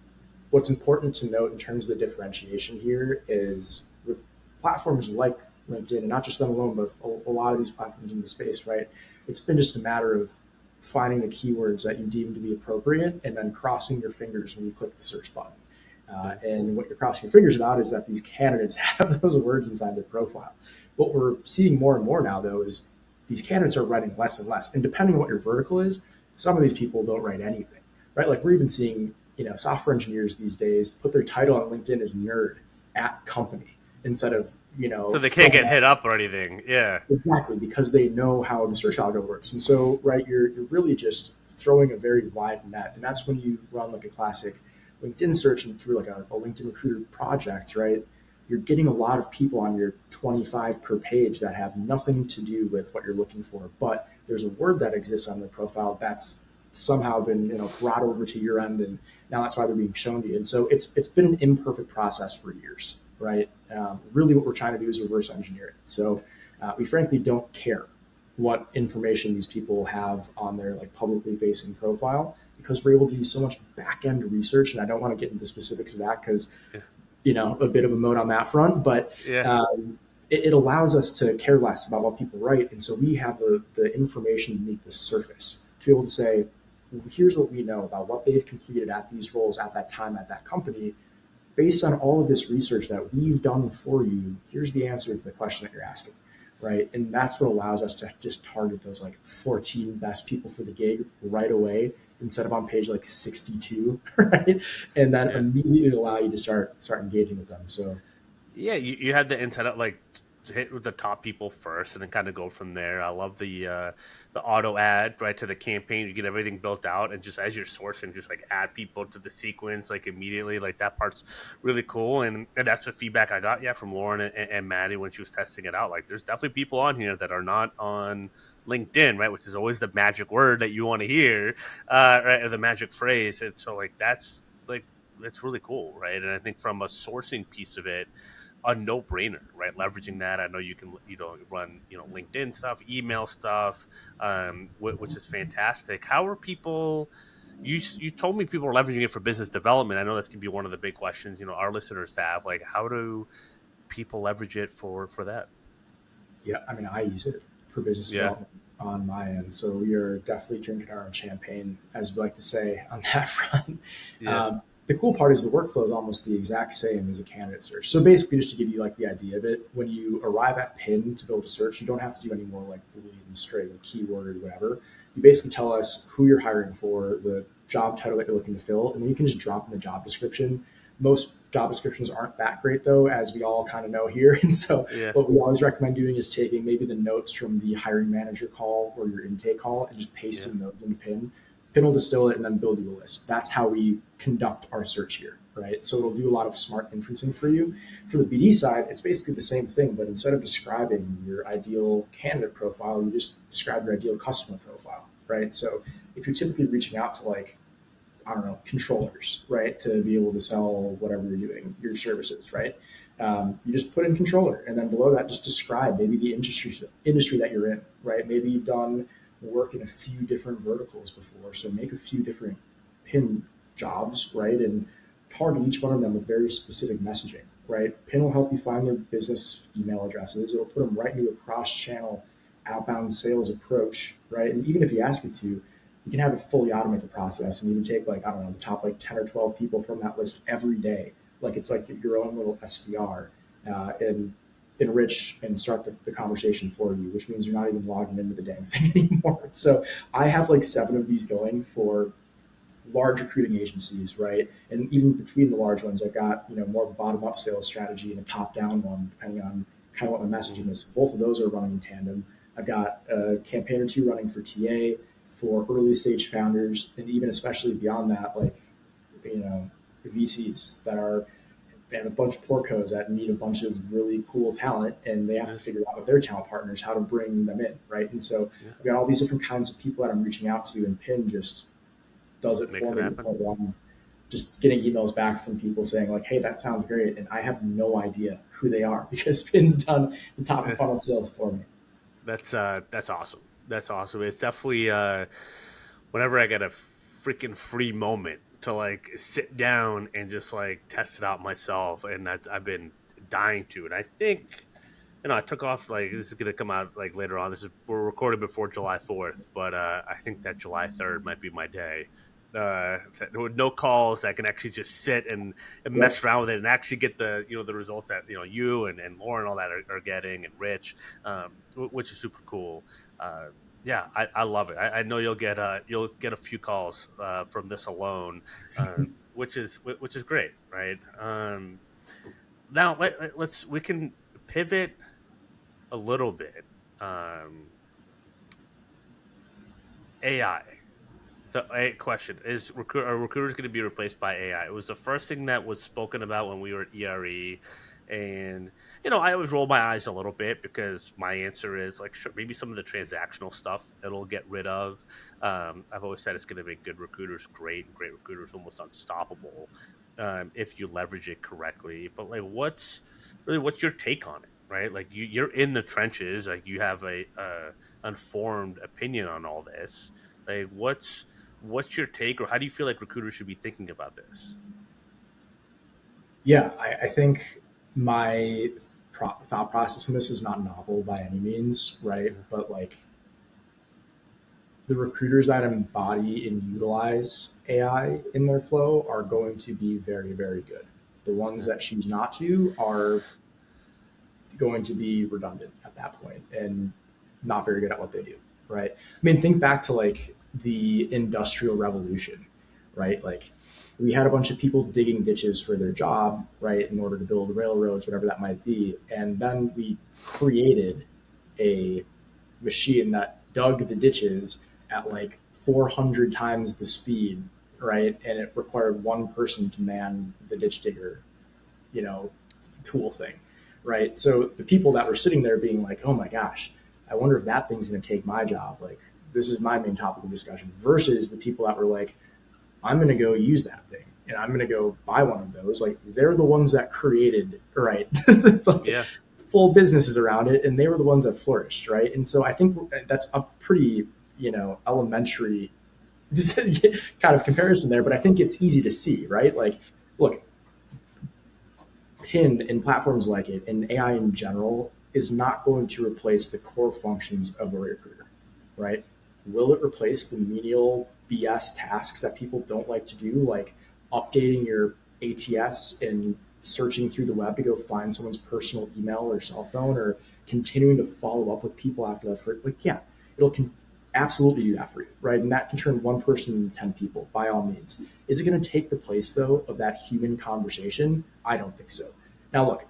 what's important to note in terms of the differentiation here is with platforms like LinkedIn, and not just them alone, but a lot of these platforms in the space, right? It's been just a matter of finding the keywords that you deem to be appropriate and then crossing your fingers when you click the search button. And what you're crossing your fingers about is that these candidates have those words inside their profile. What we're seeing more and more now, though, is these candidates are writing less and less. And depending on what your vertical is, some of these people don't write anything, right? Like we're even seeing, software engineers these days put their title on LinkedIn as nerd at company instead of, So they can't get hit up or anything. Yeah. exactly, because they know how the search algo works. And so, right, you're really just throwing a very wide net. And that's when you run like a classic LinkedIn search and through like a LinkedIn recruiter project, right? You're getting a lot of people on your 25 per page that have nothing to do with what you're looking for. But there's a word that exists on their profile that's somehow been, brought over to your end. And now that's why they're being shown to you. And so it's been an imperfect process for years, right? Really, what we're trying to do is reverse engineer it. So we frankly don't care what information these people have on their like publicly facing profile because we're able to do so much back end research. And I don't want to get into the specifics of that because Yeah. a bit of a moat on that front, but Yeah. it allows us to care less about what people write. And so we have the information beneath the surface to be able to say, well, here's what we know about what they've completed at these roles at that time at that company. Based on all of this research that we've done for you, here's the answer to the question that you're asking, right? And that's what allows us to just target those like 14 best people for the gig right away instead of on page like 62, right? And then Yeah. immediately allow you to start engaging with them. So Yeah, you had the insight like to hit with the top people first and then kind of go from there. I love the auto add right to the campaign. You get everything built out and just as you're sourcing, just like add people to the sequence like immediately. Like that part's really cool. And that's the feedback I got, yeah, from Lauren and Maddie when she was testing it out. Like there's definitely people on here that are not on LinkedIn, right? Which is always the magic word that you want to hear, right? Or the magic phrase. And so like that's really cool, right? And I think from a sourcing piece of it, a no-brainer, right? Leveraging that, I know you can, run, LinkedIn stuff, email stuff, which is fantastic. How are people? You told me people are leveraging it for business development. I know this can be one of the big questions. Our listeners have like, how do people leverage it for that? yeah, I mean, I use it for business Yeah, development on my end. So we are definitely drinking our own champagne, as we like to say on that front. yeah, The cool part is the workflow is almost the exact same as a candidate search. So basically, just to give you like the idea of it, when you arrive at Pin to build a search, you don't have to do any more like Boolean string, keyword, or whatever. You basically tell us who you're hiring for, the job title that you're looking to fill, and then you can just drop in the job description. Most job descriptions aren't that great though, as we all kind of know here. And so yeah, what we always recommend doing is taking maybe the notes from the hiring manager call or your intake call and just yeah, pasting those into Pin. Pin will distill it and then build you a list. That's how we conduct our search here, right? So it'll do a lot of smart inferencing for you. For the BD side, it's basically the same thing, but instead of describing your ideal candidate profile, you just describe your ideal customer profile, right? So if you're typically reaching out to like I don't know, controllers, right? To be able to sell whatever you're doing, your services, right? You just put in controller, and then below that, just describe maybe the industry that you're in, right? Maybe you've done work in a few different verticals before, so make a few different pin jobs, right? And target each one of them with very specific messaging, right? Pin will help you find their business email addresses. It'll put them right into a cross-channel outbound sales approach, right? And even if you ask it to, you can have it fully automate the process and even take like, I don't know, the top like 10 or 12 people from that list every day. Like it's like your own little SDR and enrich and start the conversation for you, which means you're not even logging into the damn thing anymore. So I have like 7 of these going for large recruiting agencies, right? And even between the large ones, I've got more of a bottom up sales strategy and a top down one, depending on kind of what my messaging Mhm. is. Both of those are running in tandem. I've got a campaign or two running for TA, for early stage founders, and even especially beyond that, like, you know, VCs that are, they have a bunch of porcos that need a bunch of really cool talent, and they have Yeah, to figure out with their talent partners how to bring them in, right? And so yeah, I've got all these different kinds of people that I'm reaching out to, and Pin just does it makes for it me to the happen. point where I'm just getting emails back from people saying like, "Hey, that sounds great," and I have no idea who they are because Pin's done the top of funnel sales for me. That's awesome. That's awesome. It's definitely whenever I get a freaking free moment to like sit down and just like test it out myself, and that I've been dying to. And I think I took off like this is gonna come out like later on. This is we're recording before July 4th, but I think that July 3rd might be my day. With no calls, I can actually just sit and mess Yep. around with it and actually get the the results that you and Lauren all that are getting and Rich, which is super cool. Uh, yeah, I love it. I know you'll get a few calls from this alone, which is great, right? Now let's we can pivot a little bit. Um, AI. The question is: are recruiters going to be replaced by AI? It was the first thing that was spoken about when we were at ERE, and I always roll my eyes a little bit because my answer is like, sure, maybe some of the transactional stuff it'll get rid of. I've always said it's going to make good recruiters great, and great recruiters almost unstoppable if you leverage it correctly. But like, what's your take on it? Right, like you're in the trenches, like you have a informed opinion on all this. Like, what's your take, or how do you feel like recruiters should be thinking about this? Yeah, I think my thought process in this is not novel by any means, right? Yeah, But like the recruiters that embody and utilize AI in their flow are going to be very, very good. The ones yeah, that choose not to are going to be redundant at that point and not very good at what they do, right? I mean, think back to like the Industrial Revolution, right? Like we had a bunch of people digging ditches for their job, right, in order to build railroads, whatever that might be. And then we created a machine that dug the ditches at like 400 times the speed, right? And it required one person to man the ditch digger, you know, tool thing, right? So the people that were sitting there being like, oh my gosh, I wonder if that thing's going to take my job. Like, this is my main topic of discussion versus the people that were like, I'm going to go use that thing and I'm going to go buy one of those. Like, they're the ones that created, right? Like, yeah, full businesses around it and they were the ones that flourished, right? And so I think that's a pretty, elementary kind of comparison there, but I think it's easy to see, right? Like, look, Pin and platforms like it and AI in general is not going to replace the core functions of a recruiter, right? Will it replace the menial BS tasks that people don't like to do, like updating your ATS and searching through the web to go find someone's personal email or cell phone, or continuing to follow up with people after that? For like, yeah, it'll absolutely do that for you, right? And that can turn one person into 10 people by all means. Is it going to take the place though of that human conversation? I don't think so. Now, look,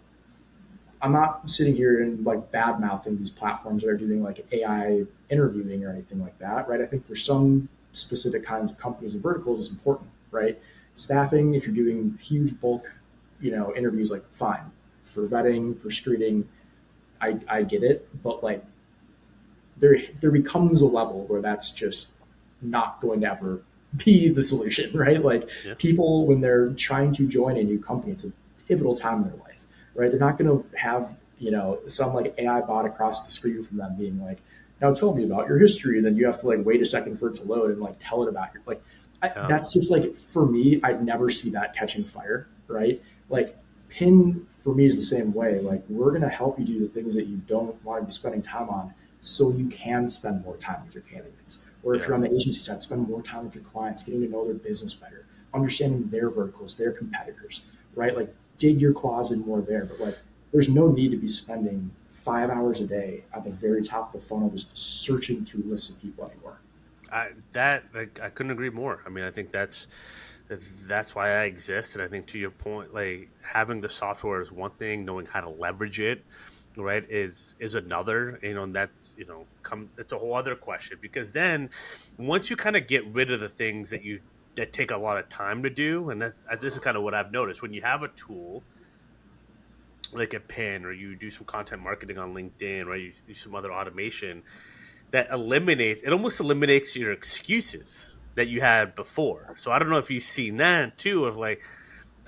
I'm not sitting here and like bad mouthing these platforms that are doing like AI interviewing or anything like that, right? I think for some specific kinds of companies and verticals, it's important, right? Staffing, if you're doing huge bulk, interviews, like fine. For vetting, for screening, I get it, but like there becomes a level where that's just not going to ever be the solution, right? Like yeah, people, when they're trying to join a new company, it's a pivotal time in their life, right? They're not going to have, some like AI bot across the screen from them being like, now tell me about your history. And then you have to like wait a second for it to load and like tell it about your, like, yeah, that's just like, for me, I'd never see that catching fire, right? Like Pin for me is the same way. Like we're going to help you do the things that you don't want to be spending time on so you can spend more time with your candidates. Or if yeah. you're on the agency side, spend more time with your clients, getting to know their business better, understanding their verticals, their competitors, right? Like dig your claws in more there. But like there's no need to be spending 5 hours a day at the very top of the funnel just searching through lists of people anymore. I couldn't agree more. I mean, I think that's why I exist, and I think to your point, like having the software is one thing, knowing how to leverage it right, is another, and that's, come it's a whole other question, because then once you kind of get rid of the things that take a lot of time to do, and this is kind of what I've noticed when you have a tool like a pin, or you do some content marketing on LinkedIn, right, you do some other automation that almost eliminates your excuses that you had before. So I don't know if you've seen that too, of like,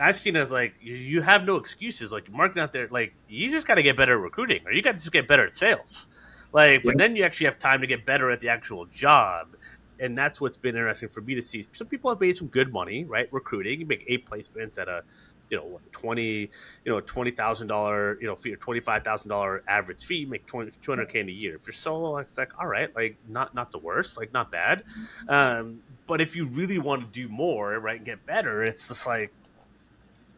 I've seen it as like, you have no excuses. Like, you're marketing out there, like, you just got to get better at recruiting, or you got to just get better at sales. Like, Yeah. but then you actually have time to get better at the actual job, and that's what's been interesting for me to see. Some people have made some good money, right? Recruiting, you make 8 placements at a, what, 20,000 fee, or $25,000 average fee, you make 200K in a year. If you're solo, it's like, all right, like, not the worst, like, not bad. But if you really want to do more, right, and get better, it's just like,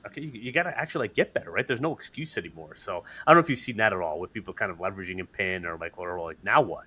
okay, you got to actually like get better, right? There's no excuse anymore. So I don't know if you've seen that at all with people kind of leveraging a pin, or like, or like, now what?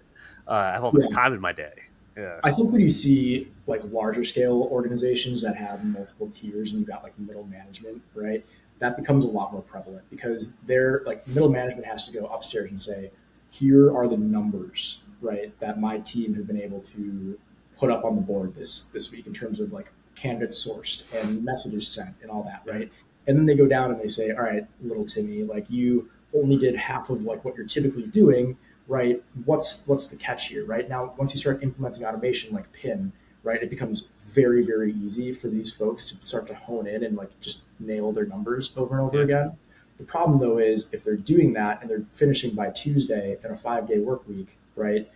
I have all this Yeah. time in my day. Yeah, I think when you see like larger scale organizations that have multiple tiers and you've got like middle management, right? That becomes a lot more prevalent because they're like middle management has to go upstairs and say, here are the numbers, right, that my team have been able to put up on the board this week in terms of like candidates sourced and messages sent and all that, yeah, right? And then they go down and they say, all right, little Timmy, like you only did half of like what you're typically doing, right? What's the catch here, right? Now, once you start implementing automation like Pin, right, it becomes very, very easy for these folks to start to hone in and like just nail their numbers over and over yeah, again. The problem though is if they're doing that and they're finishing by Tuesday in a 5 day work week, right,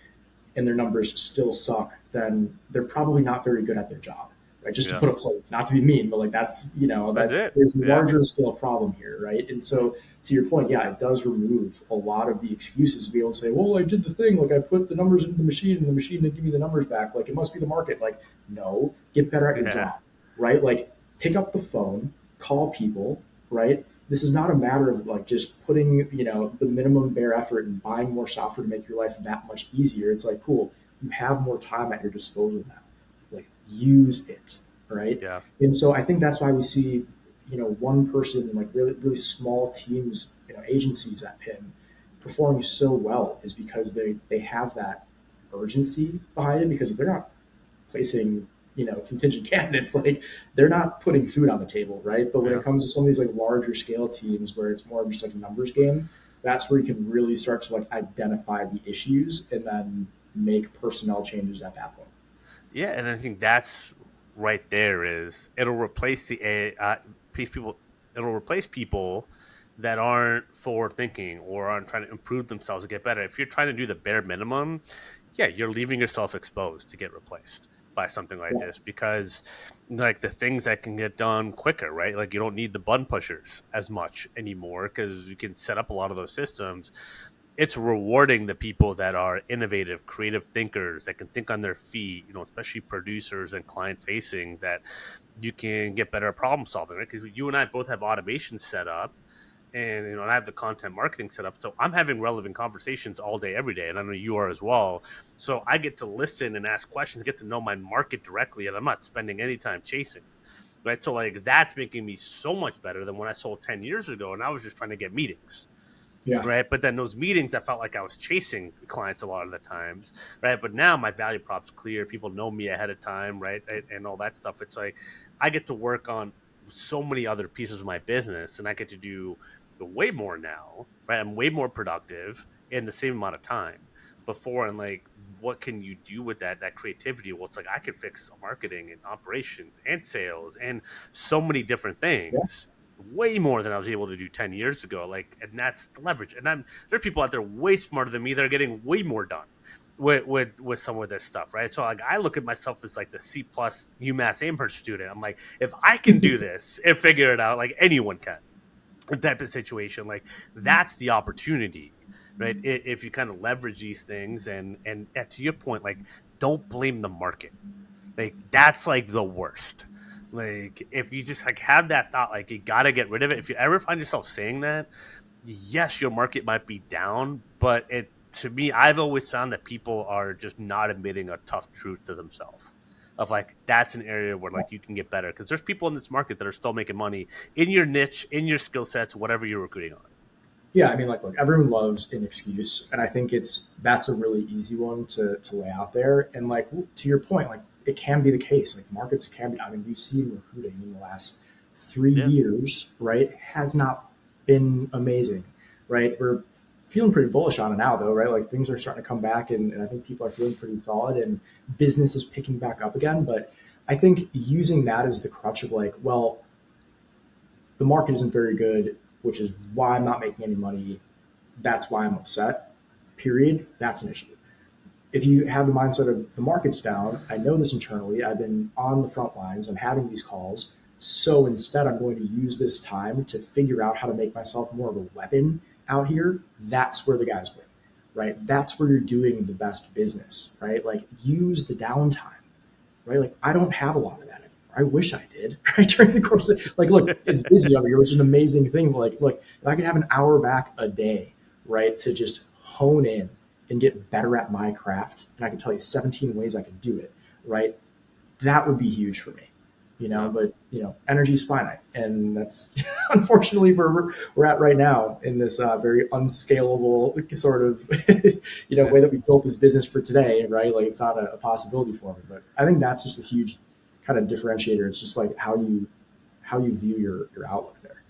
and their numbers still suck, then they're probably not very good at their job. Right? Just to yeah. put a plate, not to be mean, but like that's That's that it. there's a Yeah, larger scale problem here, right? And so to your point, yeah, it does remove a lot of the excuses to be able to say, well, I did the thing, like I put the numbers into the machine and the machine didn't give me the numbers back. Like it must be the market. Like, no, get better at your yeah, job, right? Like pick up the phone, call people, right? This is not a matter of like just putting, the minimum bare effort and buying more software to make your life that much easier. It's like, cool, you have more time at your disposal now. Like use it, right? yeah, And so I think that's why we see, one person in like really really small teams, agencies at Pin performing so well is because they have that urgency behind it. Because if they're not placing, contingent candidates, like they're not putting food on the table, right? But when yeah. it comes to some of these like larger scale teams where it's more of just like a numbers game, that's where you can really start to like identify the issues and then make personnel changes at that point. Yeah, and I think that's right there, is it'll replace the people. It'll replace people that aren't forward thinking or aren't trying to improve themselves and get better. If you're trying to do the bare minimum, yeah, you're leaving yourself exposed to get replaced by something like Yeah. this, because like the things that can get done quicker, right? Like, you don't need the button pushers as much anymore because you can set up a lot of those systems. It's rewarding the people that are innovative, creative thinkers that can think on their feet, especially producers and client facing, that you can get better at problem solving, right? Because you and I both have automation set up, and I have the content marketing set up, so I'm having relevant conversations all day, every day, and I know you are as well. So I get to listen and ask questions, get to know my market directly, and I'm not spending any time chasing. Right. So like, that's making me so much better than when I sold 10 years ago and I was just trying to get meetings, Yeah. right? But then those meetings, I felt like I was chasing clients a lot of the times, right? But now my value prop's clear. People know me ahead of time, right? And all that stuff. It's like I get to work on so many other pieces of my business, and I get to do way more now, right? I'm way more productive in the same amount of time before. And like, what can you do with that creativity? Well, it's like I could fix marketing and operations and sales and so many different Yeah. things way more than I was able to do 10 years ago. Like, and that's the leverage. And there's people out there way smarter than me that are getting way more done with some of this stuff, right? So like, I look at myself as like the C plus UMass Amherst student. I'm like, if I can do this and figure it out, like, anyone can. Type of situation, like, that's the opportunity, right? If you kind of leverage these things, and to your point, like, don't blame the market. Like, that's like the worst. Like, if you just like have that thought, like, you got to get rid of it. If you ever find yourself saying that, yes, your market might be down, but to me, I've always found that people are just not admitting a tough truth to themselves. Of like, that's an area where like you can get better, because there's people in this market that are still making money in your niche, in your skill sets, whatever you're recruiting on. Yeah, I mean, like, look, everyone loves an excuse, and I think that's a really easy one to lay out there. And like to your point, like it can be the case. Like markets can be. I mean, we've seen recruiting in the last three Yeah. years, right? Has not been amazing, right? We're feeling pretty bullish on it now, though, right? Like things are starting to come back, and I think people are feeling pretty solid, and business is picking back up again. But I think using that as the crutch of like, well, the market isn't very good, which is why I'm not making any money. That's why I'm upset. Period. That's an issue. If you have the mindset of the market's down, I know this internally. I've been on the front lines. I'm having these calls. So instead, I'm going to use this time to figure out how to make myself more of a weapon out here. That's where the guys win, right? That's where you're doing the best business, right? Like use the downtime, right? Like I don't have a lot of that anymore. I wish I did, right? During the course of like, look, it's busy over here, which is an amazing thing. But like, look, if I could have an hour back a day, right, to just hone in and get better at my craft, and I can tell you 17 ways I could do it, right? That would be huge for me, Yeah. but energy is finite, and that's unfortunately where we're at right now in this very unscalable sort of Yeah. way that we built this business for today, right? Like it's not a possibility for me, but I think that's just a huge kind of differentiator. It's just like how you view your outlook there.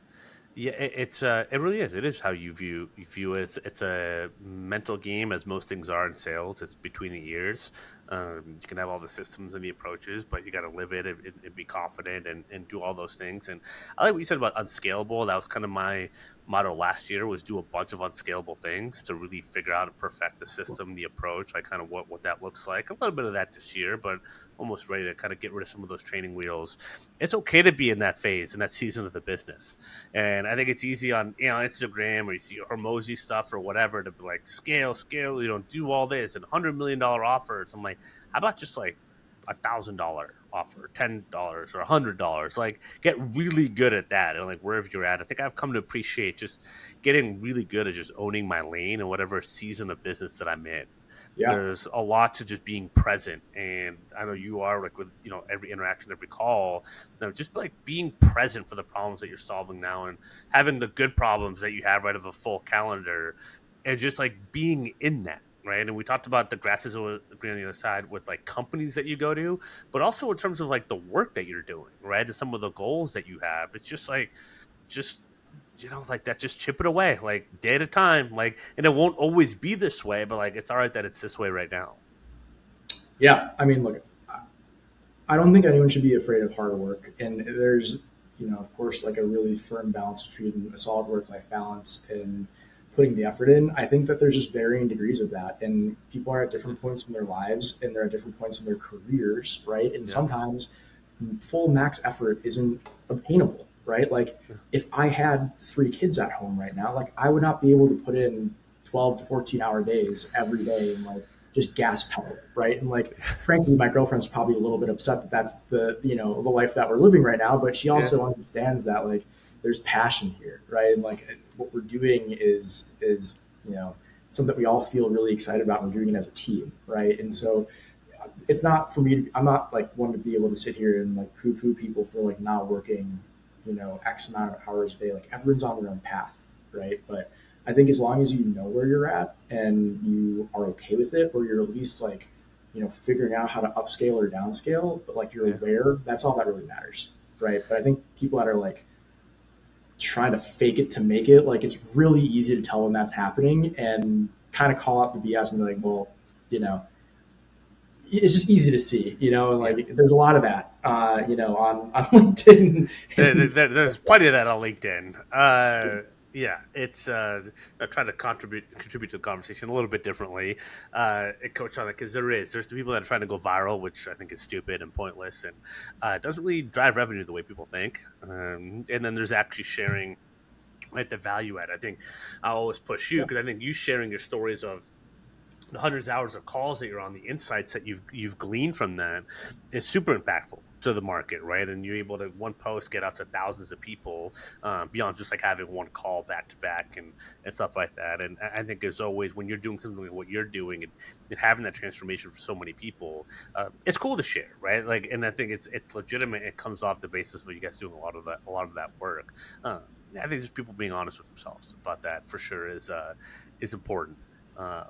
Yeah, it really is. It is how you view it. It's a mental game, as most things are in sales. It's between the ears. You can have all the systems and the approaches, but you got to live it and be confident and do all those things. And I like what you said about unscalable. That was kind of my motto last year, was do a bunch of unscalable things to really figure out and perfect the system, the approach, like kind of what that looks like. A little bit of that this year, but almost ready to kind of get rid of some of those training wheels. It's okay to be in that phase, in that season of the business. And I think it's easy on Instagram, or you see Hormozy stuff or whatever, to be like scale, do all this and $100 million offers. I'm like, how about just like $1,000 offer, $10 or $100? Like, get really good at that, and like wherever you're at. I think I've come to appreciate just getting really good at just owning my lane and whatever season of business that I'm in. Yeah, There's a lot to just being present, and I know you are, like, with every interaction, every call, just like being present for the problems that you're solving now, and having the good problems that you have right of a full calendar, and just like being in that, right? And we talked about the grass is always green on the other side with like companies that you go to, but also in terms of like the work that you're doing, right, and some of the goals that you have. It's just like, just like that, just chip it away, like day at a time, like, and it won't always be this way, but like it's all right that it's this way right now. yeah. I mean, look, I don't think anyone should be afraid of hard work. And there's, of course, like a really firm balance between a solid work life balance and putting the effort in. I think that there's just varying degrees of that. And people are at different points in their lives and they're at different points in their careers, right? And Yeah. sometimes full max effort isn't obtainable, right? Like if I had three kids at home right now, like I would not be able to put in 12 to 14-hour days every day and like just gas pedal it, right? And like frankly, my girlfriend's probably a little bit upset that that's the life that we're living right now, but she Yeah. also understands that like there's passion here, right? And like what we're doing is something that we all feel really excited about. And we're doing it as a team, right? And so it's not for me to, I'm not like one to be able to sit here and like poo poo people for like not working, X amount of hours a day. Like everyone's on their own path, right? But I think as long as you know where you're at and you are okay with it, or you're at least like, figuring out how to upscale or downscale, but like you're Yeah. aware, that's all that really matters, right? But I think people that are like trying to fake it to make it, like it's really easy to tell when that's happening and kind of call out the BS and be like, well, you know, it's just easy to see, and Yeah. like there's a lot of that, on LinkedIn. And There's plenty of that on LinkedIn. Yeah, it's I try to contribute to the conversation a little bit differently, and coach on it, because there's the people that are trying to go viral, which I think is stupid and pointless, and it doesn't really drive revenue the way people think. And then there's actually sharing, right, the value add. I think I always push you, yeah, because I think you sharing your stories of the hundreds of hours of calls that you're on, the insights that you've gleaned from that, is super impactful to the market, right? And you're able to, one post, get out to thousands of people, beyond just like having one call back to back and stuff like that. And I think there's always, when you're doing something like what you're doing, and having that transformation for so many people, it's cool to share, right? Like, and I think it's legitimate. It comes off the basis of you guys doing a lot of that work. I think just people being honest with themselves about that for sure is important. Um,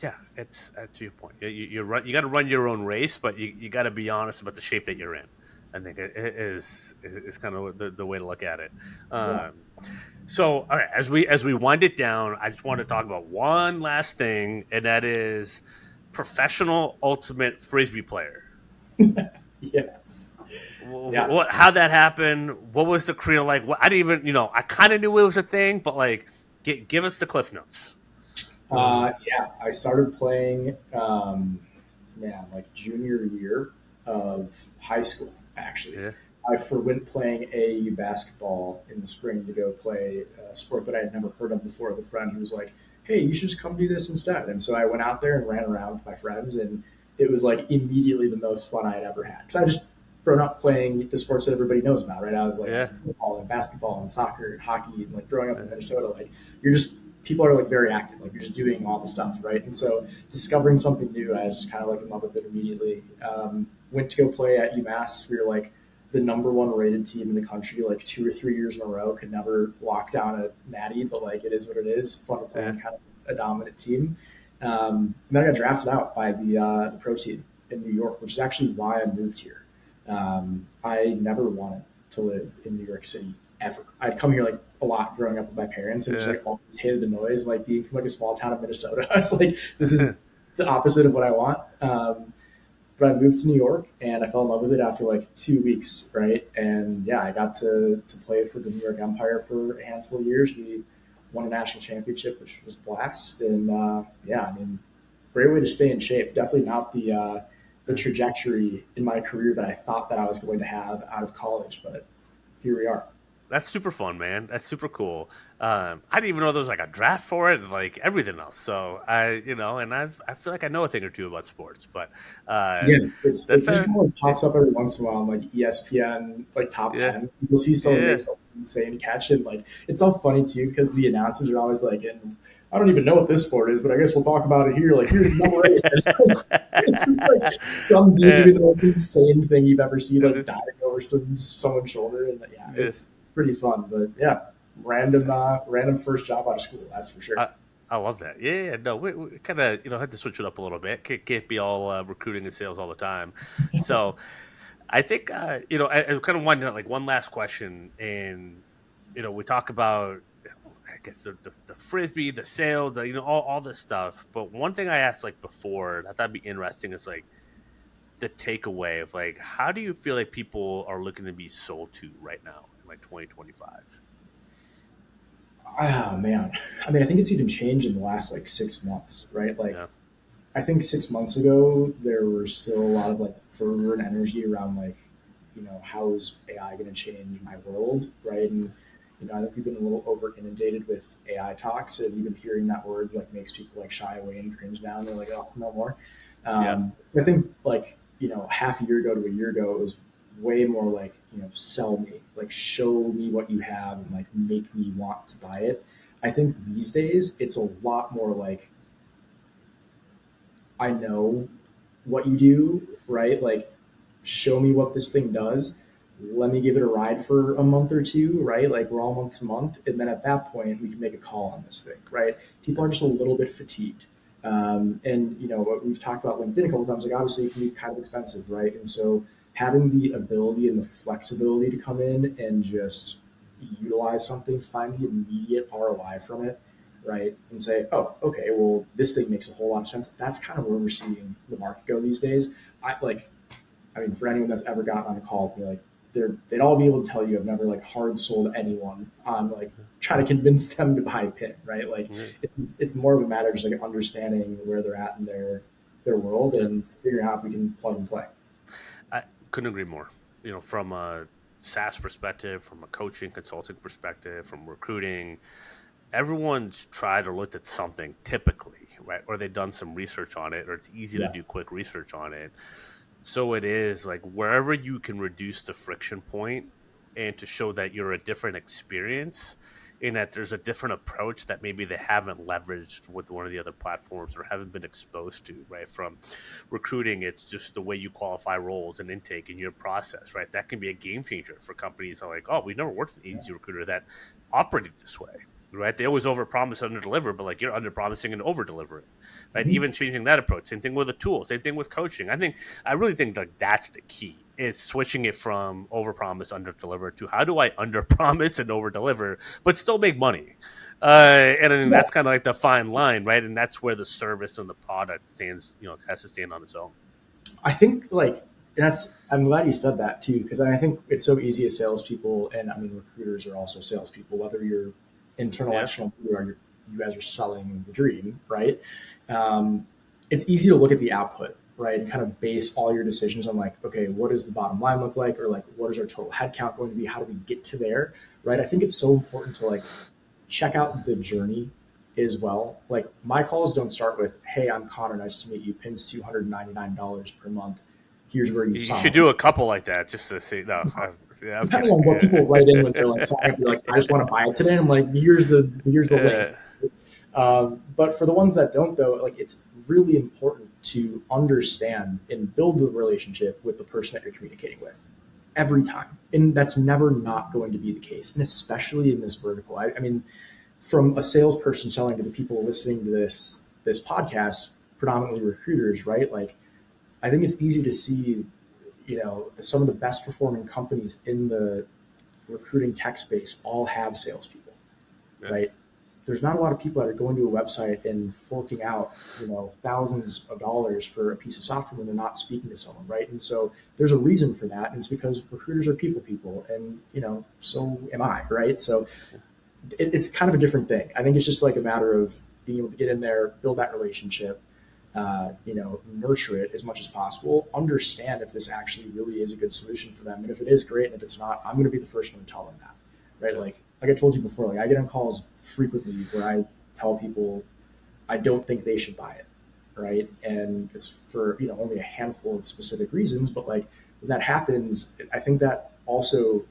yeah, it's to your point. You got to run your own race, but you got to be honest about the shape that you're in. I think it is kind of the way to look at it. Yeah. So, all right, as we wind it down, I just want to talk about one last thing, and that is professional ultimate frisbee player. Yes. Yeah. What how that happened? What was the career like? I didn't even I kind of knew it was a thing, but like give us the cliff notes. Yeah, I started playing, man, like junior year of high school, actually. Yeah, Went playing AAU basketball in the spring to go play a sport that I had never heard of before with a friend who was like, hey, you should just come do this instead. And so I went out there and ran around with my friends, and it was like immediately the most fun I had ever had. Because I just grown up playing the sports that everybody knows about, right? I was yeah, in football and basketball and soccer and hockey, and like growing up in uh, Minnesota, like you're just people are like very active, like you're just doing all the stuff, right? And so discovering something new, I was just kind of like in love with it immediately. Went to go play at UMass. We were like the number one rated team in the country, like 2 or 3 years in a row. Could never lock down a natty, but like it is what it is. Fun to play yeah. in kind of a dominant team. And then I got drafted out by the pro team in New York, which is actually why I moved here. I never wanted to live in New York City ever. I'd come here like a lot growing up with my parents and just Yeah. like always hated the noise. Like being from like a small town of Minnesota, I was like, this is the opposite of what I want. But I moved to New York and I fell in love with it after like 2 weeks, right? And yeah, I got to play for the New York Empire for a handful of years. We won a national championship, which was blast. And yeah, I mean, great way to stay in shape. Definitely not the trajectory in my career that I thought that I was going to have out of college, but here we are. That's super fun, man. That's super cool. I didn't even know there was like a draft for it and like everything else. So and I feel like I know a thing or two about sports, but uh, Yeah, it that's just a kind of like pops up every once in a while on like ESPN like top yeah, 10. You'll see someone make yeah, some insane catch and like it's all funny too because the announcers are always like, and I don't even know what this sport is, but I guess we'll talk about it here. Like here's number eight. It's just like some dude yeah. doing the most insane thing you've ever seen, And like it's, diving over someone's shoulder, and yeah, yeah. it's pretty fun. But yeah, random first job out of school, that's for sure. I, I love that. Yeah, yeah. No, we kind of had to switch it up a little bit. Can't be all recruiting and sales all the time. So I think I kind of wanted like one last question, and we talk about I guess the frisbee, the sale, the all this stuff. But one thing I asked like before that that'd be interesting is like the takeaway of like how do you feel like people are looking to be sold to right now in like 2025? Oh man, I mean, I think it's even changed in the last like 6 months, right? Like Yeah, I think 6 months ago there were still a lot of like fervor and energy around like, how is AI going to change my world, right? And I think we've been a little over inundated with AI talks, and even hearing that word like makes people like shy away and cringe now. And they're like, oh, no more. yeah, So I think like half a year ago to a year ago, it was way more like sell me, like show me what you have, and like make me want to buy it. I think these days it's a lot more like I know what you do, right? Like, show me what this thing does. Let me give it a ride for a month or two, right? Like, we're all month to month. And then at that point, we can make a call on this thing, right? People are just a little bit fatigued. And, what we've talked about LinkedIn a couple of times, like, obviously, it can be kind of expensive, right? And so, having the ability and the flexibility to come in and just utilize something, find the immediate ROI from it, right? And say, oh, okay, well, this thing makes a whole lot of sense. That's kind of where we're seeing the market go these days. I mean, for anyone that's ever gotten on a call with me, like, they'd all be able to tell you I've never like hard sold anyone on like trying to convince them to buy a pin, right? Like, yeah. it's more of a matter of just like understanding where they're at in their world Yeah. and figuring out if we can plug and play. I couldn't agree more. From a SaaS perspective, from a coaching consulting perspective, from recruiting, everyone's tried or looked at something typically, right? Or they've done some research on it, or it's easy to Yeah, do quick research on it. So it is like wherever you can reduce the friction point and to show that you're a different experience, in that there's a different approach that maybe they haven't leveraged with one of the other platforms or haven't been exposed to, right? From recruiting, it's just the way you qualify roles and intake in your process, right? That can be a game changer for companies that are like, oh, we never worked with an agency recruiter that operated this way, right? They always overpromise, underdeliver, but like you're underpromising and over-delivering, right? Mhm. Even changing that approach. Same thing with a tool. Same thing with coaching. I really think like that's the key is switching it from overpromise, underdeliver to how do I underpromise and overdeliver, but still make money. And I think Yeah, that's kind of like the fine line, right? And that's where the service and the product stands, has to stand on its own. I think like that's. I'm glad you said that too, because I think it's so easy as salespeople, and I mean recruiters are also salespeople. Whether you're internal, Yeah. external, or you guys are selling the dream, right? Um, it's easy to look at the output, right, and kind of base all your decisions on like, okay, what does the bottom line look like, or like, what is our total headcount going to be? How do we get to there, right? I think it's so important to like check out the journey as well. Like my calls don't start with, "Hey, I'm Connor. Nice to meet you. Pin's $299 per month. Here's where you You sign." should do a couple like that just to see. No, yeah, I'm Depending kidding. on what Yeah. people write in when they're like signing up, they're like, "I just want to buy it today." And I'm like, "Here's the link." Uh, But for the ones that don't, though, like it's really important to understand and build the relationship with the person that you're communicating with every time, and that's never not going to be the case, and especially in this vertical. I mean, from a salesperson selling to the people listening to this podcast, predominantly recruiters, right? Like, I think it's easy to see, some of the best performing companies in the recruiting tech space all have salespeople, yeah. right? There's not a lot of people that are going to a website and forking out, thousands of dollars for a piece of software when they're not speaking to someone, right? And so there's a reason for that, and it's because recruiters are people, and so am I, right? So it's kind of a different thing. I think it's just like a matter of being able to get in there, build that relationship, nurture it as much as possible, understand if this actually really is a good solution for them. And if it is, great. And if it's not, I'm going to be the first one to tell them that, right? Yeah. Like I told you before, like I get on calls frequently where I tell people I don't think they should buy it, right? And it's for, only a handful of specific reasons. But like when that happens, I think that also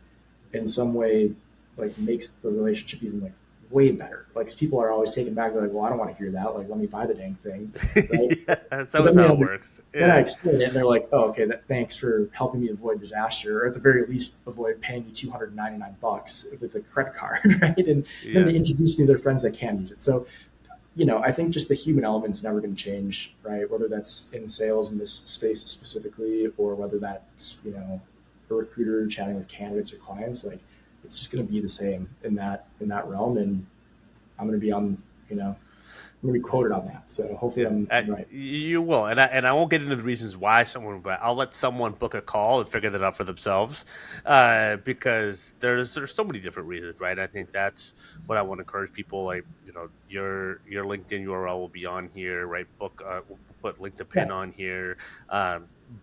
in some way like makes the relationship even like way better. Like people are always taken back. They're like, well, I don't want to hear that. Like, let me buy the dang thing, right? Yeah, that's But always how it works. then I Yeah. explain it, and they're like, oh, okay, thanks for helping me avoid disaster, or at the very least, avoid paying you $299 with a credit card, right? And then Yeah. they introduce me to their friends that can use it. So I think just the human element's never going to change, right? Whether that's in sales in this space specifically, or whether that's a recruiter chatting with candidates or clients, like it's just going to be the same in that realm. And I'm going to be on, I'm going to be quoted on that. So hopefully Yeah, I'm right. you will, and I won't get into the reasons why someone, but I'll let someone book a call and figure that out for themselves, because there's so many different reasons, right? I think that's what I want to encourage people. Like your LinkedIn URL will be on here, right? We'll put link to pin Yeah. on here.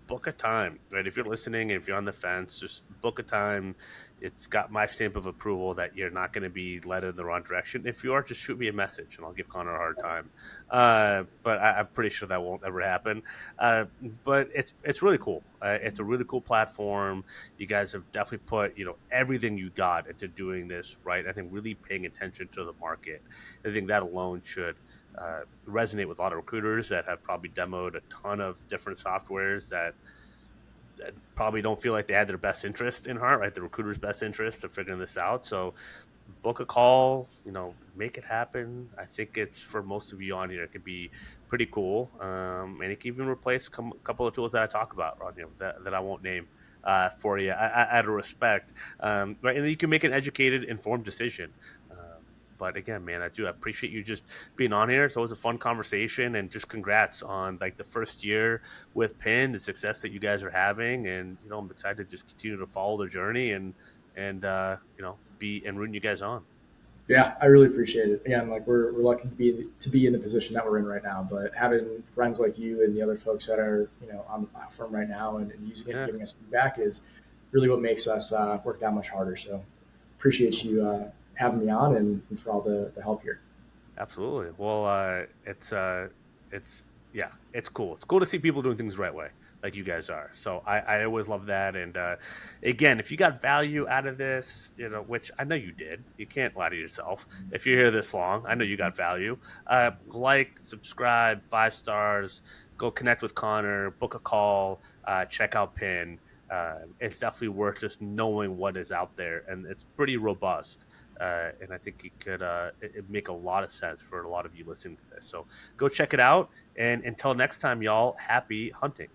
Book a time, right? If you're listening, if you're on the fence, just book a time. It's got my stamp of approval that you're not going to be led in the wrong direction. If you are, just shoot me a message and I'll give Connor a hard time. But I'm pretty sure that won't ever happen. But it's really cool. It's a really cool platform. You guys have definitely put everything you got into doing this right. I think really paying attention to the market. I think that alone should resonate with a lot of recruiters that have probably demoed a ton of different softwares that probably don't feel like they had their best interest in heart, right? The recruiter's best interest of figuring this out. So book a call, make it happen. I think it's for most of you on here, it could be pretty cool. And it can even replace a couple of tools that I talk about on here that I won't name for you out of respect. Right. And then you can make an educated, informed decision. But again, man, I do appreciate you just being on here. It's always a fun conversation, and just congrats on like the first year with Pin, the success that you guys are having, and I'm excited to just continue to follow the journey and be and rooting you guys on. Yeah, I really appreciate it. Again, like we're lucky to be in the position that we're in right now. But having friends like you and the other folks that are on the platform right now and using it and Yeah, giving us feedback is really what makes us work that much harder. So appreciate you having me on and for all the help here. absolutely. Well, it's yeah, it's cool. It's cool to see people doing things the right way. like you guys are. So I always love that. And again, if you got value out of this, which I know you did, you can't lie to yourself. If you're here this long, I know you got value. Like, subscribe, 5 stars. Go connect with Conor, book a call, check out Pin. It's definitely worth just knowing what is out there, and it's pretty robust. And I think it make a lot of sense for a lot of you listening to this. So go check it out. And until next time, y'all, happy hunting.